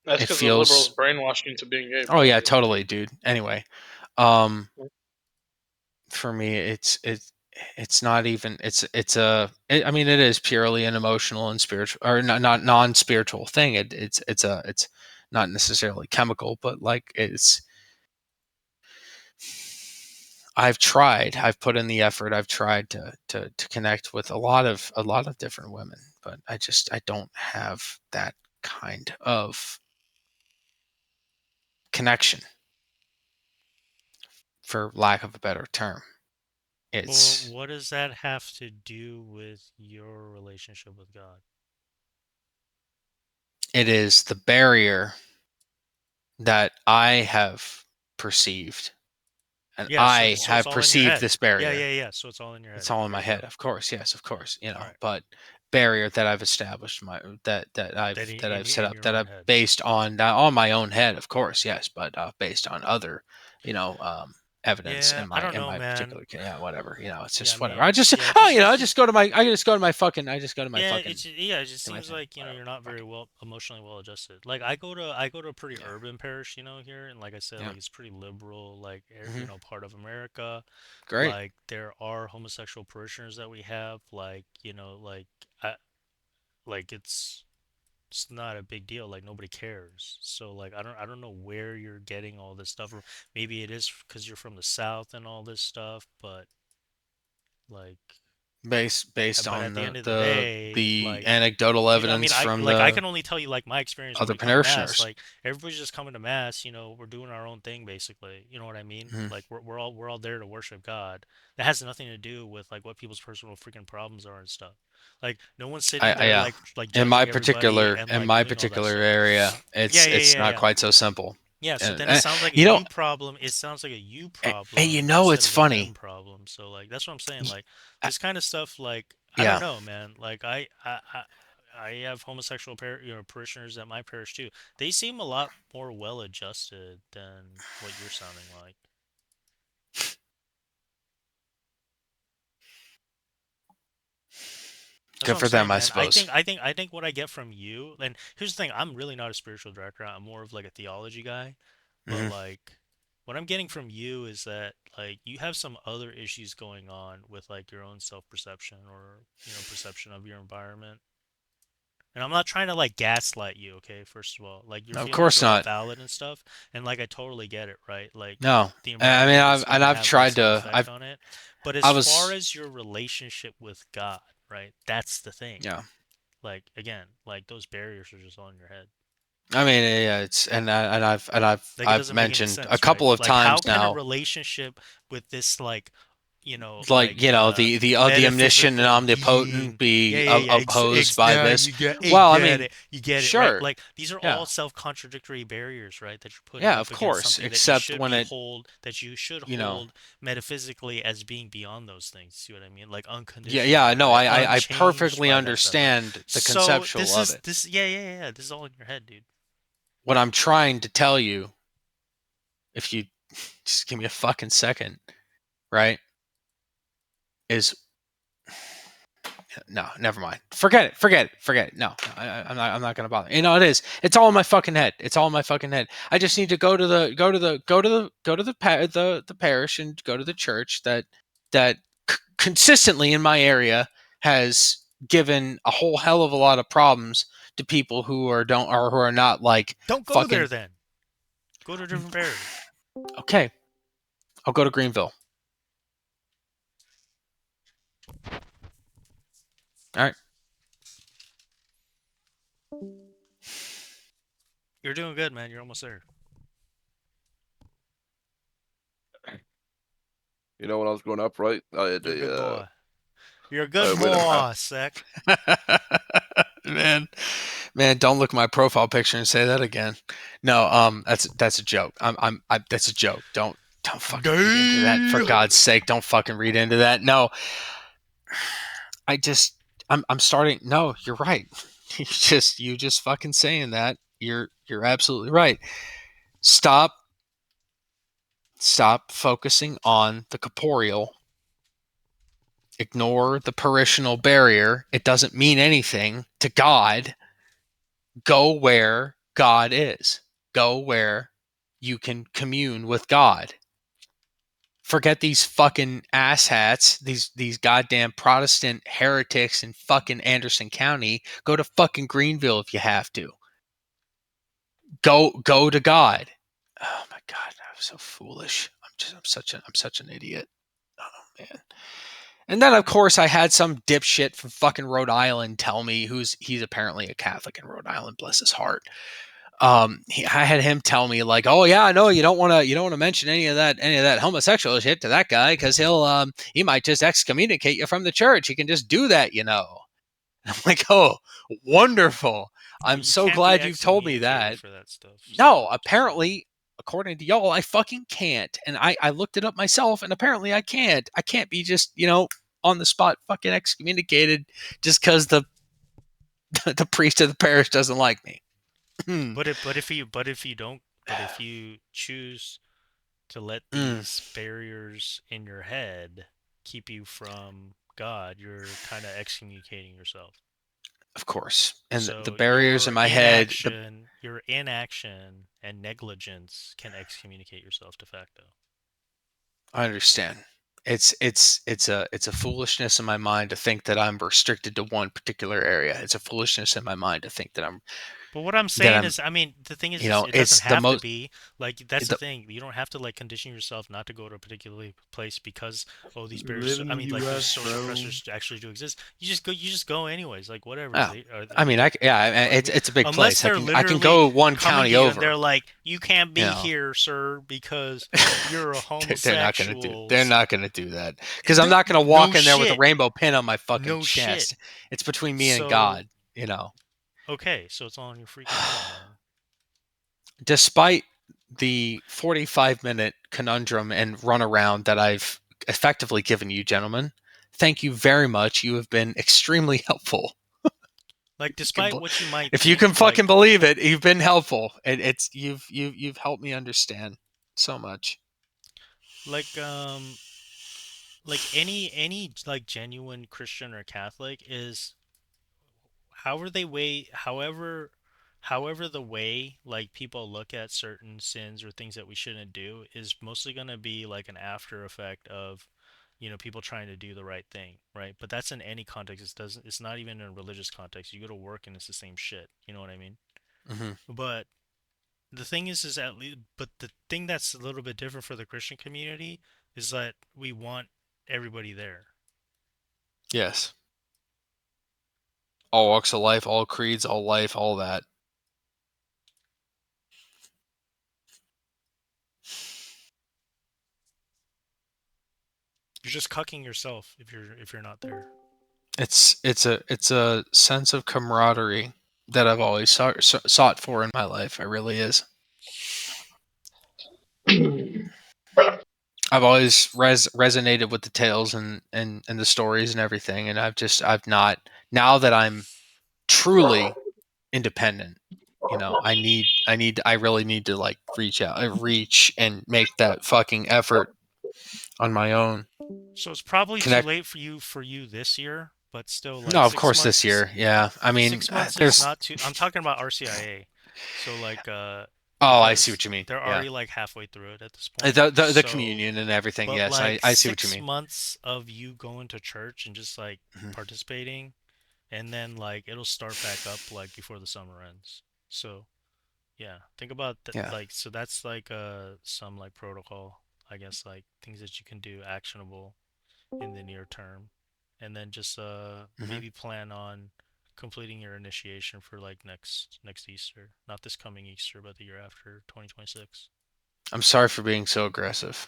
That's It because the liberals feels. brainwashed you into being gay, Oh yeah, probably. totally, dude. Anyway, um for me, it's not even, I mean, it is purely an emotional and spiritual, or not non-spiritual thing. It's not necessarily chemical, but like, I've put in the effort. I've tried to connect with a lot of different women, but I don't have that kind of connection, for lack of a better term. Well, It's what does that have to do with your relationship with God? it is the barrier that I have perceived, and Yeah, I so it's have all in your perceived head. this Yeah, barrier. yeah, yeah. So it's all in your head. It's all in There my you head, go. of course. Yes, of course. All right. But barrier that I've established, That that I've set in up, your that own I've head. based on my own head, of course. Yes, but based on other, evidence Yeah, in I my don't in know, my man. particular, yeah, whatever. It's Yeah, I just whatever. I mean, just yeah, just I just just go to my I just go to my yeah, fucking yeah, it just do my seems thing. like, Whatever. you're not Fuck very it. well emotionally well adjusted. Like I go to a pretty Yeah. urban parish, here, and like I said, Yeah. like it's pretty liberal, like Hmm. part of America. Great. Like there are homosexual parishioners that we have, like, I like it's not a big deal. Like nobody cares. So like I don't know where you're getting all this stuff from. Maybe it is because you're from the South and all this stuff, but like based But on at the end of the day, like, anecdotal I evidence mean, from I the can only tell you like my experience when other we come to mass. parishioners. Like everybody's just coming to mass. We're doing our own thing basically. You know what I mean? Mhm. Like we're all there to worship God. That has nothing to do with like what people's personal freaking problems are and stuff. Like no one's sitting there Yeah. like In my judging everybody particular and in like my doing all that particular stuff. area, Yeah, yeah, it's yeah, not yeah. quite so simple. Yeah, so And, then it and sounds like a you know, you problem. It sounds like a you and you problem know, instead it's of a them funny. problem. So like that's what I'm saying. Y- Like uh, this kind of stuff. Like I don't Yeah. know, man. Like I have homosexual parishioners at my parish too. They seem a lot more well adjusted than what you're sounding like. That's Good what I'm for them, saying, I man. I suppose. think I think I think what I get from you, and here's the thing, I'm really not a spiritual director. I'm more of like a theology guy. But Hmm. like what I'm getting from you is that like you have some other issues going on with like your own self-perception or, perception of your environment. And I'm not trying to like gaslight you, okay? First of all, like your Of feelings course are all not. valid and stuff, and like I totally get it, right? Like No. the I mean, environment it's gonna I've have like tried some to. effect on it. But I as far was. as your relationship with God, right? That's the thing. Yeah. Like again, like those barriers are just all in your head. I mean, yeah. It's Like it I've doesn't make any mentioned a sense, right? couple of Like how times can a now, relationship with this like, like the omniscient and metaphysical omnipotent being, yeah, be yeah, yeah, opposed by yeah, this. you Well, I get mean, it, you get it, right? sure. Like these are Yeah. all self-contradictory barriers, right? That you're putting Yeah, up of against course. something that you Except should when be it, hold, that you should you know, hold metaphysically as being beyond those things. See what I mean? Like yeah, unconditional, no, right? I Unchanged perfectly by that stuff, right? understand the So conceptual this of is it. this, yeah, yeah, yeah. This is all in your head, dude. What I'm trying to tell you, if you just give me a fucking second, right, is no, never mind. Forget it. Forget it. Forget it. No, I'm not gonna bother. You know, it is. It's all in my fucking head. It's all in my fucking head. I just need to go to the parish and go to the church that consistently in my area has given a whole hell of a lot of problems to people who are not like Don't go there fucking then. Go to a different parish. okay. I'll go to Greenville. All right. You're doing good, man. You're almost there. You know, when I was growing up, right? I had You're a good a boy. You're a good wait a minute. boy, Seck. Man, don't look at my profile picture and say that again. No, that's a joke. That's a joke. Don't fucking read into that. For God's sake, don't fucking read into that. No, I just I'm starting. No, you're right. You just fucking saying that. You're absolutely right. Stop focusing on the corporeal. Ignore the parishional barrier. It doesn't mean anything to God. Go where God is. Go where you can commune with God. Forget these fucking asshats, these goddamn Protestant heretics in fucking Anderson County. Go to fucking Greenville if you have to. Go to God. Oh my God, I'm so foolish. I'm such an idiot. Oh man. And then of course I had some dipshit from fucking Rhode Island tell me he's apparently a Catholic in Rhode Island, bless his heart. I had him tell me like, oh yeah, no, you don't want to mention any of that homosexual shit to that guy because he might just excommunicate you from the church. He can just do that, you know. And I'm like, oh, wonderful. I'm You so can't be glad you've told me excommunicated that. for that stuff. No, So just saying. apparently, according to y'all, I fucking can't. And I looked it up myself, and apparently I can't. I can't be just on the spot fucking excommunicated just because the priest of the parish doesn't like me. But if you choose to let these barriers in your head keep you from God, you're kind of excommunicating yourself. Of course. And the So barriers in my head, your inaction and negligence can excommunicate yourself de facto. I understand. It's a foolishness in my mind to think that I'm restricted to one particular area. It's a foolishness in my mind to think that I'm But what I'm that saying I'm, is, I mean, the thing is, it it's doesn't the have to most. be like that's the The, thing. You don't have to like condition yourself not to go to a particular place because these barriers. Live in I the mean, like these U.S., social bro. pressures actually do exist. You just go. You just go anyways. Like whatever. oh, I mean, like it's a big unless place. they're I can literally go one coming to county you and they're over. like, you can't You be know, here, sir, because you're a they're not gonna do. homosexual. They're not gonna do that because I'm not gonna No walk in there with a shit. rainbow pin on my fucking No shit. chest. It's between me and So God. You know. okay, so it's all in your freaking head, man. Despite the 45-minute conundrum and runaround that I've effectively given you, gentlemen, thank you very much. You have been extremely helpful. Like, despite what you might If you think, can fucking like, believe it, you've been helpful. It's you've helped me understand so much. like, um, like any like genuine Christian or Catholic is however they way, however the way like people look at certain sins or things that we shouldn't do is mostly gonna be like an after effect of, people trying to do the right thing, right? But that's in any context. It's not even in a religious context. You go to work and it's the same shit. You know what I mean? Hmm. But the thing is at least, but the thing that's a little bit different for the Christian community is that we want everybody there. Yes, all walks of life, all creeds, all life, all that. You're just cucking yourself if you're not there. It's a sense of camaraderie that I've always sought for in my life. It really is. I've always resonated with the tales and the stories and everything, and I've not, now that I'm truly independent. I really need to like reach and make that fucking effort on my own. So it's probably too Connect. late for you this year, but still No, like of six course this months. year. Yeah, I mean, 6 months is there's. not too. I'm talking about RCIA. So like Oh, I see because what you mean. they're Yeah, already like halfway through it at this point. the So communion and everything. but Yes, like I see what you 6 mean. months of you going to church and just like Hmm. participating, and then like it'll start back up like before the summer ends. So yeah, think about that. Yeah. Like, so that's like some like protocol, I guess, like things that you can do actionable in the near term, and then just Hmm. maybe plan on completing your initiation for like next Easter, not this coming Easter, but the year after, 2026. I'm sorry for being so aggressive.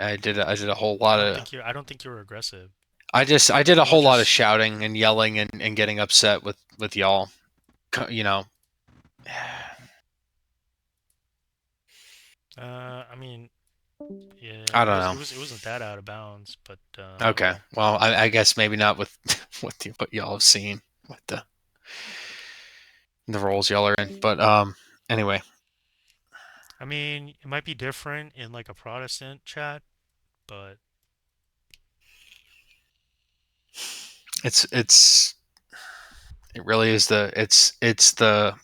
I did a whole lot of. I don't think you're aggressive. I did a You were whole lot of just shouting and yelling and getting upset with y'all. You know. I mean, yeah, I don't know. it wasn't that out of bounds, but oh Okay. well. Well, I guess maybe not with what y'all have seen with the roles y'all are in. But anyway, I mean, it might be different in like a Protestant chat, but it's it really is it's the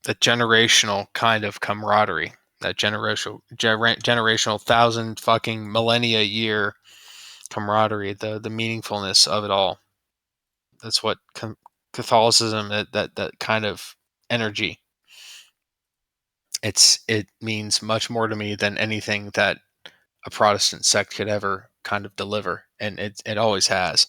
generational kind of camaraderie, that generational thousand fucking millennia year camaraderie, the meaningfulness of it all. That's what Catholicism, that kind of energy. It means much more to me than anything that a Protestant sect could ever kind of deliver, and it always has.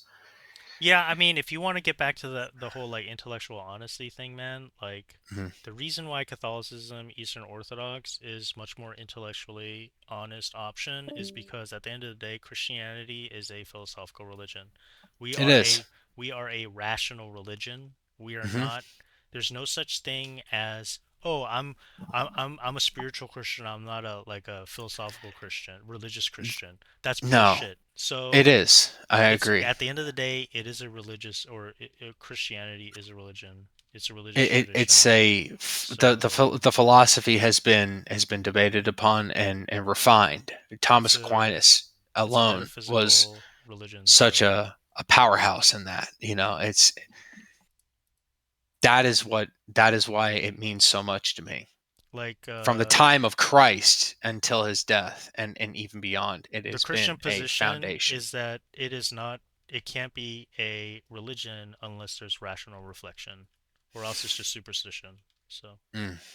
yeah, I mean, if you want to get back to the whole like intellectual honesty thing, man, like Hmm. the reason why Catholicism, Eastern Orthodox is much more intellectually honest option is because at the end of the day, Christianity is a philosophical religion. We It are is. a we are a rational religion. We are Hmm. not. There's no such thing as, oh, I'm a spiritual Christian. I'm not a like a philosophical Christian, religious Christian. That's No, bullshit. So it is. I it's agree. at the end of the day, it is a religious Christianity is a religion. It's a religious It's tradition. So the philosophy has been debated upon and refined. it's Thomas a Aquinas it's a alone was metaphysical religion. such So a powerhouse in that. It's that is why it means so much to me. like From the time of Christ until his death and even beyond, it the has Christian been a position foundation. is that it is not it can't be a religion unless there's rational reflection, or else it's just superstition. So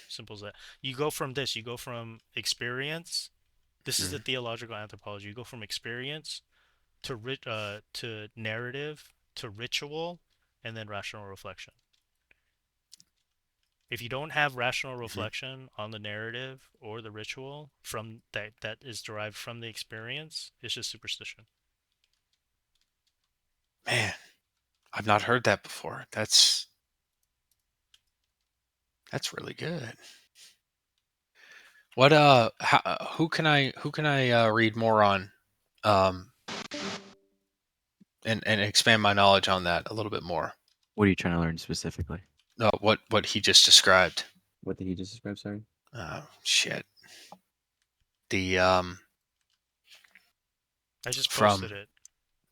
simple as that. You go from this. You go from experience. This is the theological anthropology. You go from experience to narrative to ritual, and then rational reflection. If you don't have rational reflection on the narrative or the ritual from that is derived from the experience, it's just superstition. Man, I've not heard that before. That's really good. What who can I read more on, um, and expand my knowledge on that a little bit more? What are you trying to learn specifically? What he just described. What did he just describe? Sorry. Shit. The I just from. posted it.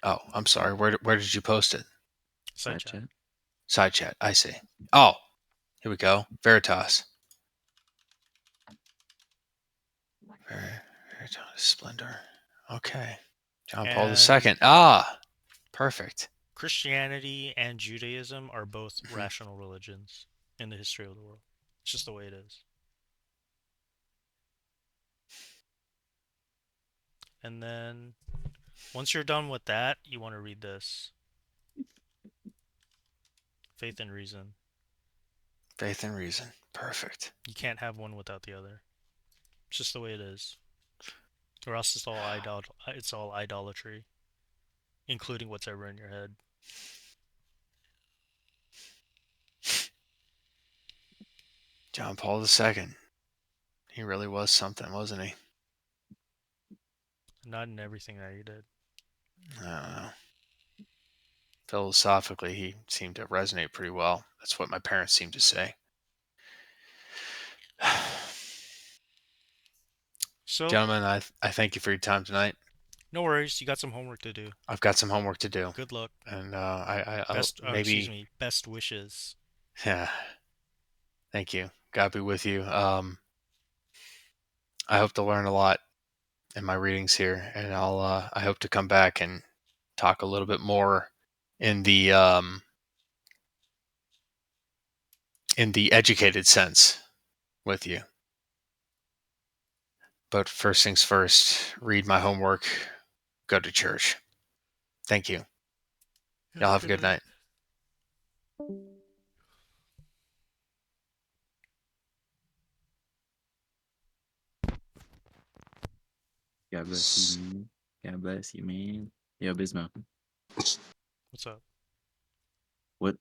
Oh, I'm sorry. Where did you post it? Side chat. Side chat. I see. Oh, here we go. Veritas. Veritas Splendor. Okay. John Paul II. Ah, perfect. Christianity and Judaism are both rational religions in the history of the world. It's just the way it is. And then once you're done with that, you want to read this. Faith and Reason. Faith and Reason. Perfect. You can't have one without the other. It's just the way it is. Or else it's all idolatry, including what's ever in your head. John Paul II. He really was something, wasn't he? Not in everything that he did. I don't know. Philosophically, he seemed to resonate pretty well. That's what my parents seemed to say. So, gentlemen, I thank you for your time tonight. No worries. You got some homework to do. I've got some homework to do. Good luck. And I'll excuse me. Best wishes. Yeah. Thank you. God be with you. I hope to learn a lot in my readings here, and I hope to come back and talk a little bit more in the educated sense with you. But first things first, read my homework, go to church. Thank you. Y'all have a good night. God bless you, man. God bless you, man. Yo, Bismo. What's up? What